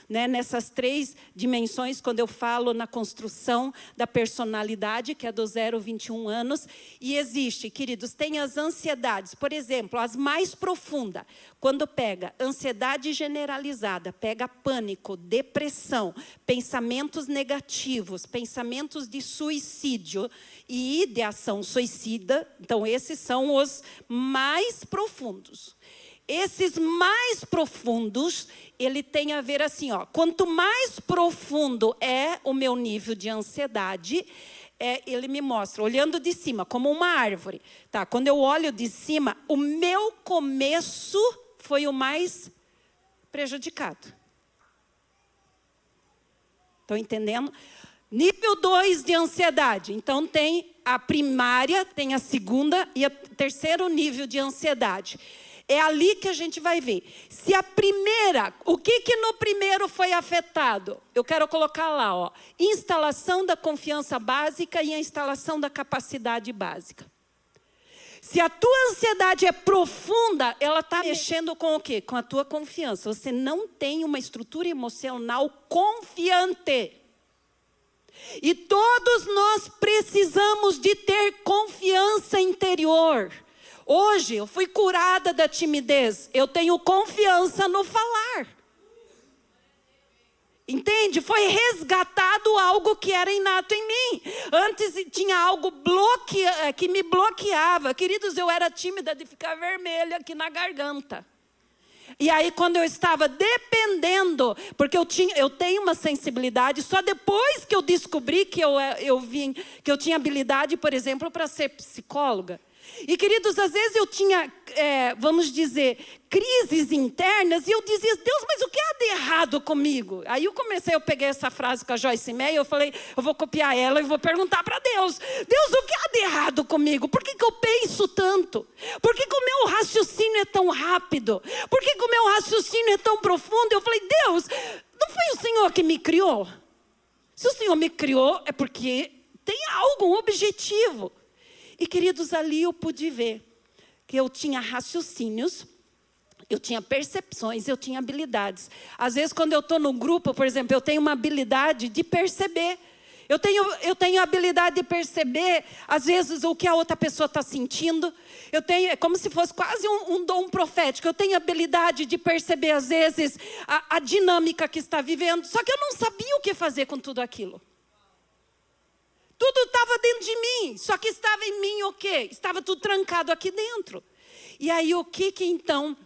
Né, nessas 3 dimensões, quando eu falo na construção da personalidade, que é do 0 a 21 anos, e existe, queridos, tem as ansiedades, por exemplo, as mais profundas, quando pega ansiedade generalizada, pega pânico, depressão, pensamentos negativos, pensamentos de suicídio e ideação suicida, então esses são os mais profundos. Esses mais profundos, ele tem a ver assim, ó, quanto mais profundo é o meu nível de ansiedade, ele me mostra, olhando de cima, como uma árvore. Tá? Quando eu olho de cima, o meu começo foi o mais prejudicado. Estão entendendo? Nível 2 de ansiedade. Então, tem a primária, tem a segunda e o terceiro nível de ansiedade. É ali que a gente vai ver. Se a primeira, o que no primeiro foi afetado? Eu quero colocar lá, ó, instalação da confiança básica e a instalação da capacidade básica. Se a tua ansiedade é profunda, ela está mexendo com o quê? Com a tua confiança. Você não tem uma estrutura emocional confiante. E todos nós precisamos de ter confiança interior. Hoje eu fui curada da timidez, eu tenho confiança no falar. Entende? Foi resgatado algo que era inato em mim. Antes tinha algo que me bloqueava. Queridos, eu era tímida de ficar vermelha aqui na garganta. E aí quando eu estava dependendo, porque eu tenho uma sensibilidade, só depois que eu descobri que que eu tinha habilidade, por exemplo, para ser psicóloga. E queridos, às vezes eu tinha, vamos dizer, crises internas, e eu dizia, Deus, mas o que há de errado comigo? Aí eu peguei essa frase com a Joyce Meyer, eu falei, eu vou copiar ela e vou perguntar para Deus, Deus, o que há de errado comigo? Por que eu penso tanto? Por que o meu raciocínio é tão rápido? Por que o meu raciocínio é tão profundo? Eu falei, Deus, não foi o Senhor que me criou? Se o Senhor me criou, é porque tem algum objetivo. E, queridos, ali eu pude ver que eu tinha raciocínios, eu tinha percepções, eu tinha habilidades. Às vezes, quando eu estou no grupo, por exemplo, eu tenho uma habilidade de perceber. Eu tenho a habilidade de perceber, às vezes, o que a outra pessoa está sentindo. É como se fosse quase um dom profético. Eu tenho a habilidade de perceber, às vezes, a dinâmica que está vivendo. Só que eu não sabia o que fazer com tudo aquilo. Tudo estava dentro de mim, só que estava em mim o quê? Estava tudo trancado aqui dentro. E aí o que então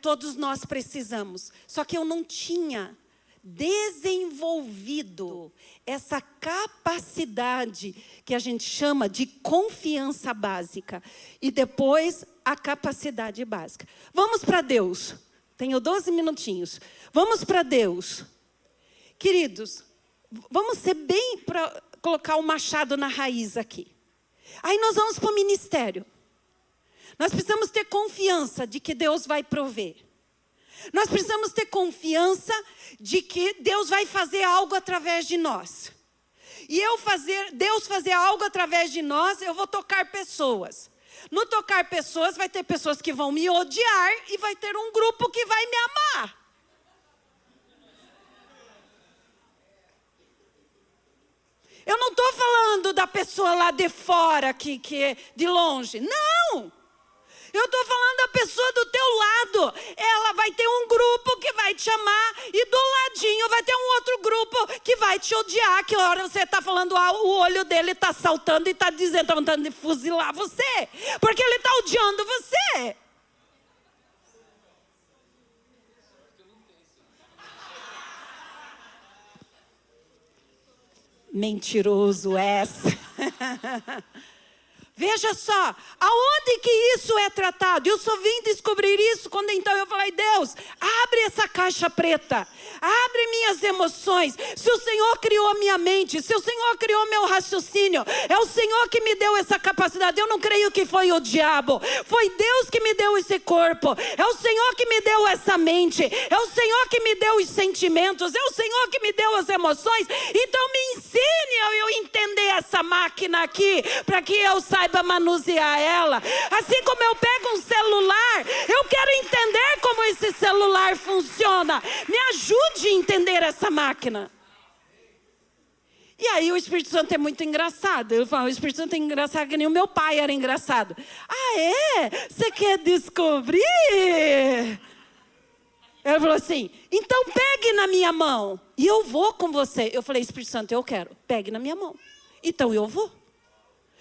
todos nós precisamos? Só que eu não tinha desenvolvido essa capacidade que a gente chama de confiança básica. E depois a capacidade básica. Vamos para Deus. Tenho 12 minutinhos. Vamos para Deus. Queridos, vamos ser bem para colocar o machado na raiz aqui. Aí nós vamos para o ministério. Nós precisamos ter confiança de que Deus vai prover. Nós precisamos ter confiança de que Deus vai fazer algo através de nós. E Deus fazer algo através de nós, eu vou tocar pessoas. No tocar pessoas, vai ter pessoas que vão me odiar e vai ter um grupo que vai me amar. Eu não estou falando da pessoa lá de fora, que é de longe. Não! Eu estou falando da pessoa do teu lado. Ela vai ter um grupo que vai te amar e do ladinho vai ter um outro grupo que vai te odiar. Que hora você está falando, o olho dele está saltando e está dizendo, está vontade de fuzilar você. Porque ele está odiando você. Mentiroso essa. Veja só, aonde que isso é tratado? Eu só vim descobrir isso quando então eu falei, Deus, abre essa caixa preta, abre minhas emoções. Se o Senhor criou a minha mente, se o Senhor criou meu raciocínio, é o Senhor que me deu essa capacidade. Eu não creio que foi o diabo, foi Deus que me deu esse corpo, é o Senhor que me deu essa mente, é o Senhor que me deu os sentimentos, é o Senhor que me deu as emoções. Então me ensina ensine eu entender essa máquina aqui, para que eu saiba manusear ela. Assim como eu pego um celular, eu quero entender como esse celular funciona. Me ajude a entender essa máquina. E aí o Espírito Santo é muito engraçado. Eu falo, o Espírito Santo é engraçado que nem o meu pai era engraçado. Ah, é? Você quer descobrir? Ele falou assim, então pegue na minha mão e eu vou com você. Eu falei, Espírito Santo, eu quero, pegue na minha mão. Então eu vou.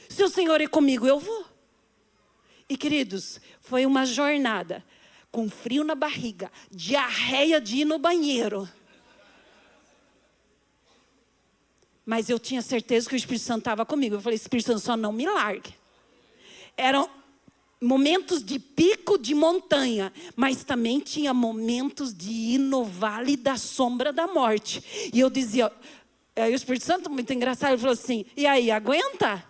Se o Senhor é comigo, eu vou. E queridos, foi uma jornada com frio na barriga, diarreia de ir no banheiro. Mas eu tinha certeza que o Espírito Santo estava comigo. Eu falei, Espírito Santo, só não me largue. Eram momentos de pico de montanha, mas também tinha momentos de ir no vale da sombra da morte. E eu dizia, aí o Espírito Santo, muito engraçado, ele falou assim, e aí, aguenta?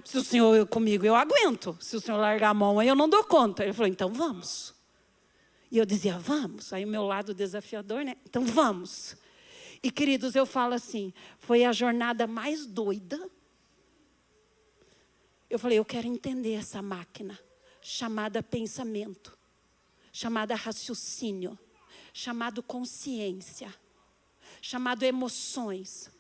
Se o Senhor é comigo, eu aguento. Se o Senhor largar a mão, aí eu não dou conta. Ele falou, então vamos. E eu dizia, vamos. Aí o meu lado desafiador, né? Então vamos. E queridos, eu falo assim, foi a jornada mais doida. Eu falei, eu quero entender essa máquina, chamada pensamento, chamada raciocínio, chamado consciência, chamado emoções.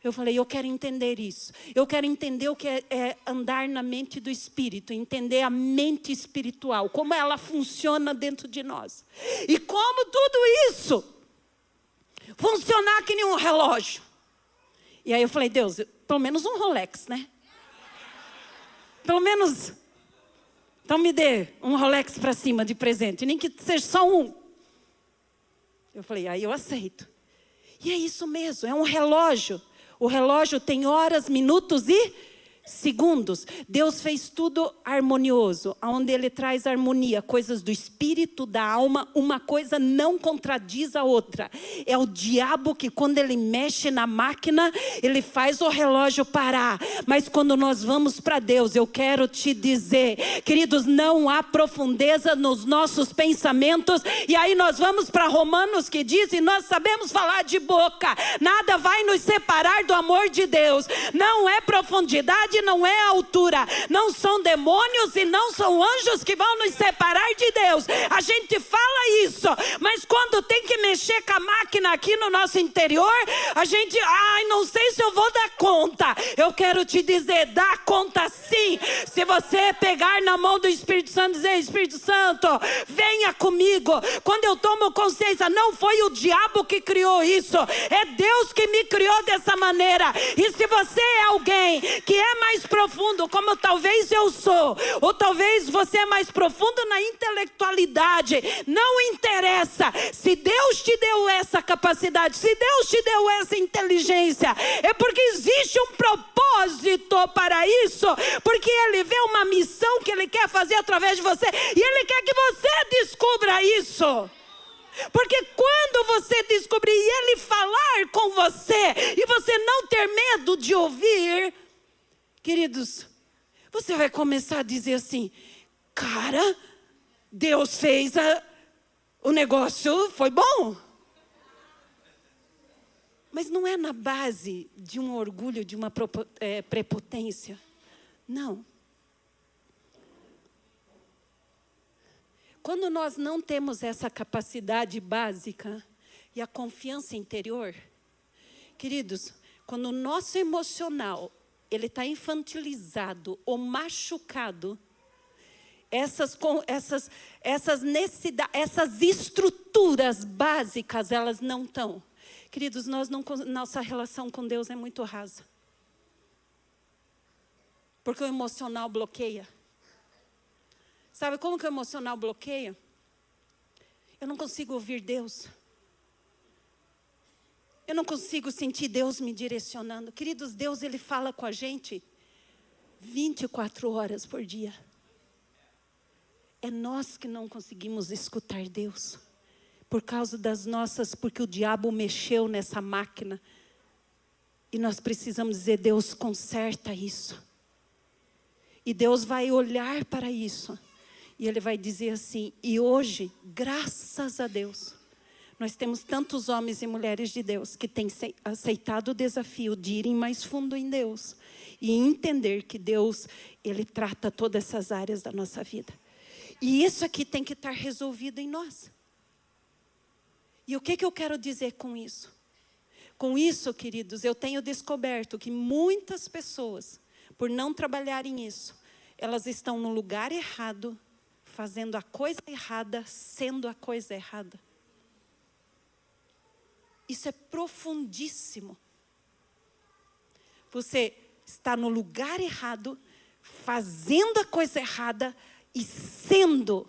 Eu falei, eu quero entender isso. Eu quero entender o que é andar na mente do Espírito, entender a mente espiritual, como ela funciona dentro de nós. E como tudo isso funcionar que nem um relógio. E aí eu falei, Deus, pelo menos um Rolex, né? Pelo menos, então me dê um Rolex para cima de presente, nem que seja só um. Eu falei, aí eu aceito. E é isso mesmo, é um relógio. O relógio tem horas, minutos e segundos. Deus fez tudo harmonioso, onde Ele traz harmonia, coisas do espírito, da alma, uma coisa não contradiz a outra. É o diabo que quando ele mexe na máquina, ele faz o relógio parar. Mas quando nós vamos para Deus, eu quero te dizer, queridos, não há profundeza nos nossos pensamentos. E aí nós vamos para Romanos que diz, e nós sabemos falar de boca, nada vai nos separar do amor de Deus. Não é profundidade, não é altura, não são demônios e não são anjos que vão nos separar de Deus. A gente fala isso, mas quando tem que mexer com a máquina aqui no nosso interior, a gente, não sei se eu vou dar conta. Eu quero te dizer, dá conta sim. Se você pegar na mão do Espírito Santo e dizer, Espírito Santo, venha comigo. Quando eu tomo consciência, não foi o diabo que criou isso, é Deus que me criou dessa maneira. E se você é alguém que é mais profundo, como talvez eu sou, ou talvez você é mais profundo na intelectualidade, não interessa. Se Deus te deu essa capacidade, se Deus te deu essa inteligência, é porque existe um propósito para isso, porque Ele vê uma missão que Ele quer fazer através de você, e Ele quer que você descubra isso. Porque quando você descobrir e Ele falar com você, e você não ter medo de ouvir, queridos, você vai começar a dizer assim, cara, Deus fez o negócio, foi bom. Mas não é na base de um orgulho, de uma prepotência. Não. Quando nós não temos essa capacidade básica e a confiança interior, queridos, quando o nosso emocional ele está infantilizado ou machucado, essas necessidades, essas estruturas básicas, elas não estão. Queridos, nossa relação com Deus é muito rasa. Porque o emocional bloqueia. Sabe como que o emocional bloqueia? Eu não consigo ouvir Deus. Eu não consigo sentir Deus me direcionando. Queridos, Deus ele fala com a gente 24 horas por dia. É nós que não conseguimos escutar Deus. Por causa porque o diabo mexeu nessa máquina. E nós precisamos dizer, Deus, conserta isso. E Deus vai olhar para isso. E Ele vai dizer assim, e hoje, graças a Deus, Nós temos tantos homens e mulheres de Deus que têm aceitado o desafio de irem mais fundo em Deus e entender que Deus, Ele trata todas essas áreas da nossa vida. E isso aqui tem que estar resolvido em nós. E o que eu quero dizer com isso? Com isso, queridos, eu tenho descoberto que muitas pessoas, por não trabalharem isso, elas estão no lugar errado, fazendo a coisa errada, sendo a coisa errada. Isso é profundíssimo. Você está no lugar errado, fazendo a coisa errada e sendo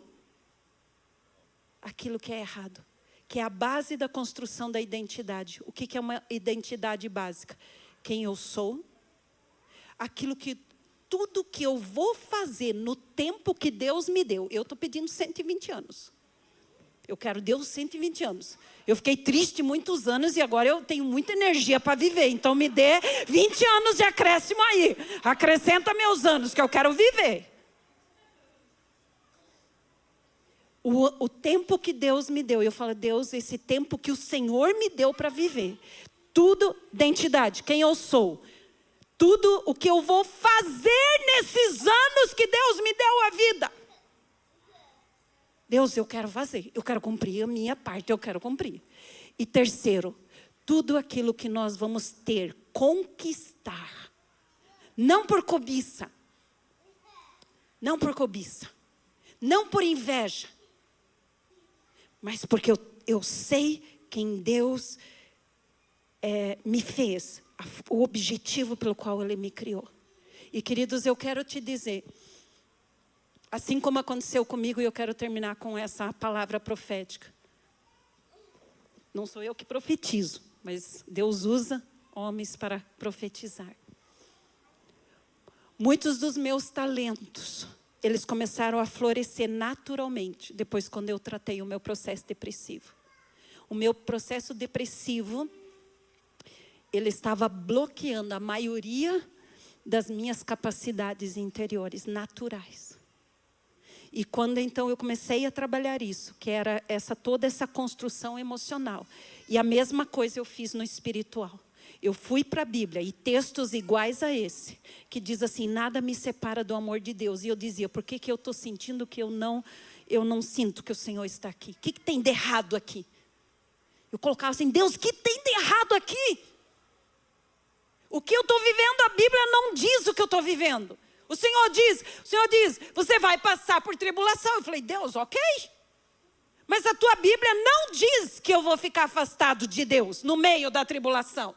aquilo que é errado. Que é a base da construção da identidade. O que é uma identidade básica? Quem eu sou, tudo que eu vou fazer no tempo que Deus me deu. Eu estou pedindo 120 anos. Eu quero Deus 120 anos. Eu fiquei triste muitos anos e agora eu tenho muita energia para viver. Então me dê 20 anos de acréscimo aí. Acrescenta meus anos que eu quero viver. O tempo que Deus me deu. Eu falo, Deus, esse tempo que o Senhor me deu para viver. Tudo, identidade, quem eu sou. Tudo o que eu vou fazer nesses anos que Deus me deu a vida. Deus, eu quero fazer. Eu quero cumprir a minha parte, eu quero cumprir. E terceiro, tudo aquilo que nós vamos ter, conquistar. Não por cobiça. Não por cobiça. Não por inveja. Mas porque eu sei quem Deus me fez, o objetivo pelo qual Ele me criou. E queridos, eu quero te dizer, assim como aconteceu comigo, e eu quero terminar com essa palavra profética. Não sou eu que profetizo, mas Deus usa homens para profetizar. Muitos dos meus talentos, eles começaram a florescer naturalmente, depois quando eu tratei o meu processo depressivo. O meu processo depressivo, ele estava bloqueando a maioria das minhas capacidades interiores, naturais. E quando então eu comecei a trabalhar isso, que era toda essa construção emocional. E a mesma coisa eu fiz no espiritual. Eu fui para a Bíblia e textos iguais a esse, que diz assim, nada me separa do amor de Deus. E eu dizia, por que eu estou sentindo que eu não sinto que o Senhor está aqui? O que tem de errado aqui? Eu colocava assim, Deus, o que tem de errado aqui? O que eu estou vivendo, a Bíblia não diz o que eu estou vivendo. O Senhor diz, você vai passar por tribulação. Eu falei, Deus, ok. Mas a tua Bíblia não diz que eu vou ficar afastado de Deus no meio da tribulação.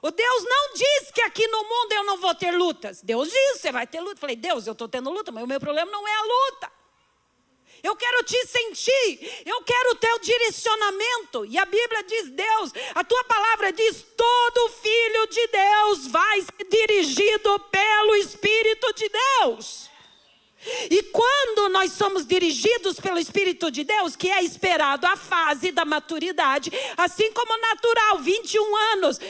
O Deus não diz que aqui no mundo eu não vou ter lutas. Deus diz, você vai ter luta. Eu falei, Deus, eu estou tendo luta, mas o meu problema não é a luta. Eu quero te sentir, eu quero o teu direcionamento. E a Bíblia diz, Deus, a tua palavra diz, todo filho de Deus vai ser dirigido pelo Espírito de Deus. E quando nós somos dirigidos pelo Espírito de Deus, que é esperado a fase da maturidade, assim como natural, 21 anos,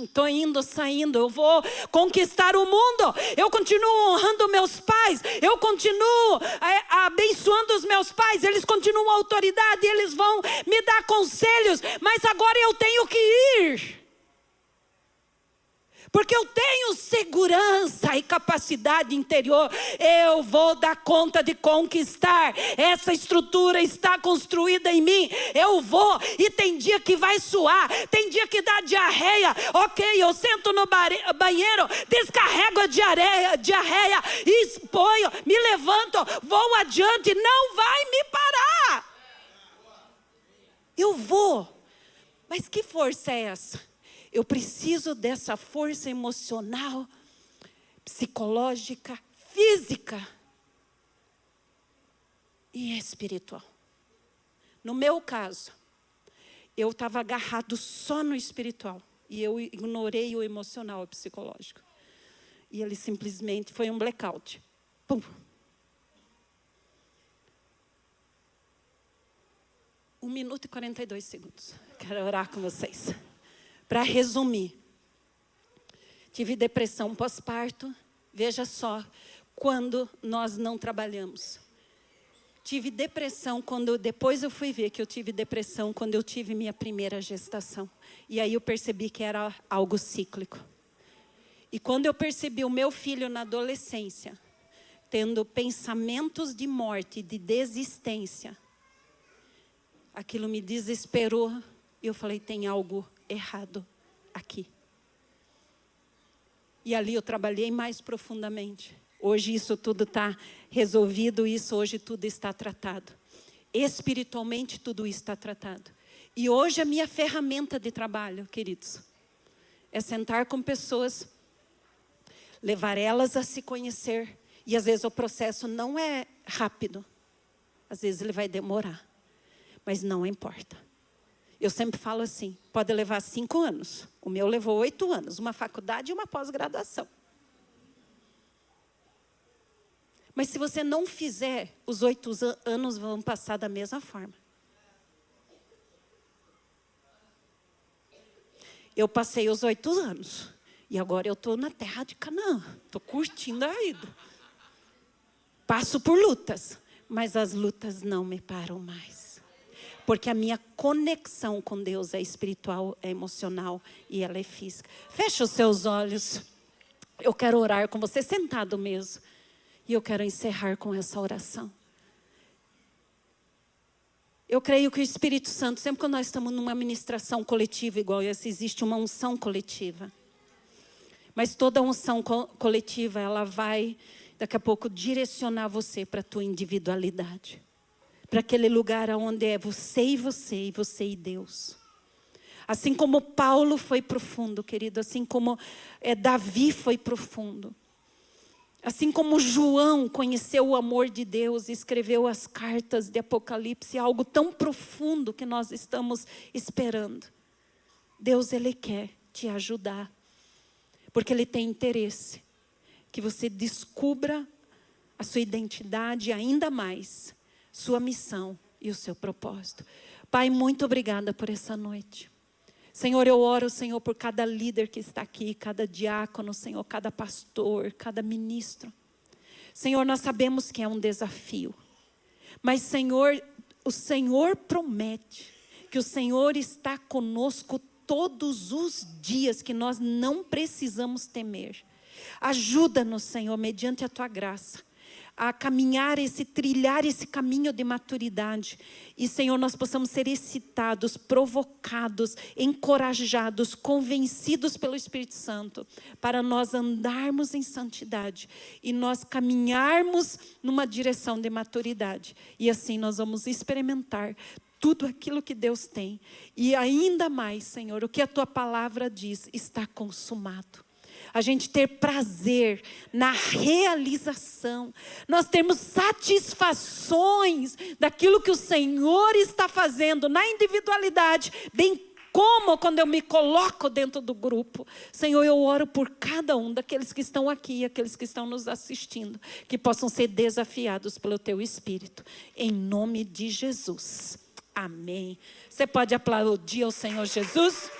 estou indo, saindo, eu vou conquistar o mundo, eu continuo honrando meus pais, eu continuo abençoando os meus pais, eles continuam autoridade, eles vão me dar conselhos, mas agora eu tenho que ir. Porque eu tenho segurança e capacidade interior. Eu vou dar conta de conquistar. Essa estrutura está construída em mim. Eu vou. E tem dia que vai suar. Tem dia que dá diarreia. Ok, eu sento no banheiro. Descarrego a diarreia. Exponho. Me levanto. Vou adiante. Não vai me parar. Eu vou. Mas que força é essa? Eu preciso dessa força emocional, psicológica, física e espiritual. No meu caso, eu estava agarrado só no espiritual e eu ignorei o emocional e psicológico. E ele simplesmente foi um blackout. Pum. 1 minuto e 42 segundos. Quero orar com vocês. Para resumir, tive depressão pós-parto. Veja só, quando nós não trabalhamos. tive depressão depois eu fui ver que eu tive depressão quando eu tive minha primeira gestação. E aí eu percebi que era algo cíclico. E quando eu percebi o meu filho na adolescência, tendo pensamentos de morte, de desistência, aquilo me desesperou. E eu falei, tem algo errado aqui. E ali eu trabalhei mais profundamente. Hoje isso tudo está resolvido, hoje tudo está tratado. Espiritualmente tudo está tratado. E hoje a minha ferramenta de trabalho, queridos, é sentar com pessoas, levar elas a se conhecer. E às vezes o processo não é rápido. Às vezes ele vai demorar. Mas não importa. Eu sempre falo assim, pode levar 5 anos. O meu levou 8 anos, uma faculdade e uma pós-graduação. Mas se você não fizer, os 8 anos vão passar da mesma forma. Eu passei os 8 anos. E agora eu estou na terra de Canaã. Estou curtindo a vida. Passo por lutas. Mas as lutas não me param mais. Porque a minha conexão com Deus é espiritual, é emocional e ela é física. Fecha os seus olhos. Eu quero orar com você sentado mesmo. E eu quero encerrar com essa oração. Eu creio que o Espírito Santo, sempre que nós estamos numa ministração coletiva igual essa, existe uma unção coletiva. Mas toda unção coletiva, ela vai, daqui a pouco, direcionar você para a tua individualidade. Para aquele lugar onde é você e você e Deus. Assim como Paulo foi profundo, querido, assim como Davi foi profundo. Assim como João conheceu o amor de Deus e escreveu as cartas de Apocalipse, algo tão profundo que nós estamos esperando. Deus, Ele quer te ajudar, porque Ele tem interesse que você descubra a sua identidade ainda mais, sua missão e o seu propósito. Pai, muito obrigada por essa noite. Senhor, eu oro, Senhor, por cada líder que está aqui, cada diácono, Senhor, cada pastor, cada ministro. Senhor, nós sabemos que é um desafio. Mas, Senhor, o Senhor promete que o Senhor está conosco todos os dias, que nós não precisamos temer. Ajuda-nos, Senhor, mediante a Tua graça, a caminhar trilhar esse caminho de maturidade. E, Senhor, nós possamos ser excitados, provocados, encorajados, convencidos pelo Espírito Santo, para nós andarmos em santidade e nós caminharmos numa direção de maturidade. E assim nós vamos experimentar tudo aquilo que Deus tem. E ainda mais, Senhor, o que a Tua palavra diz, está consumado. A gente ter prazer na realização. Nós temos satisfações daquilo que o Senhor está fazendo na individualidade, bem como quando eu me coloco dentro do grupo. Senhor, eu oro por cada um daqueles que estão aqui, aqueles que estão nos assistindo, que possam ser desafiados pelo Teu Espírito. Em nome de Jesus. Amém. Você pode aplaudir ao Senhor Jesus?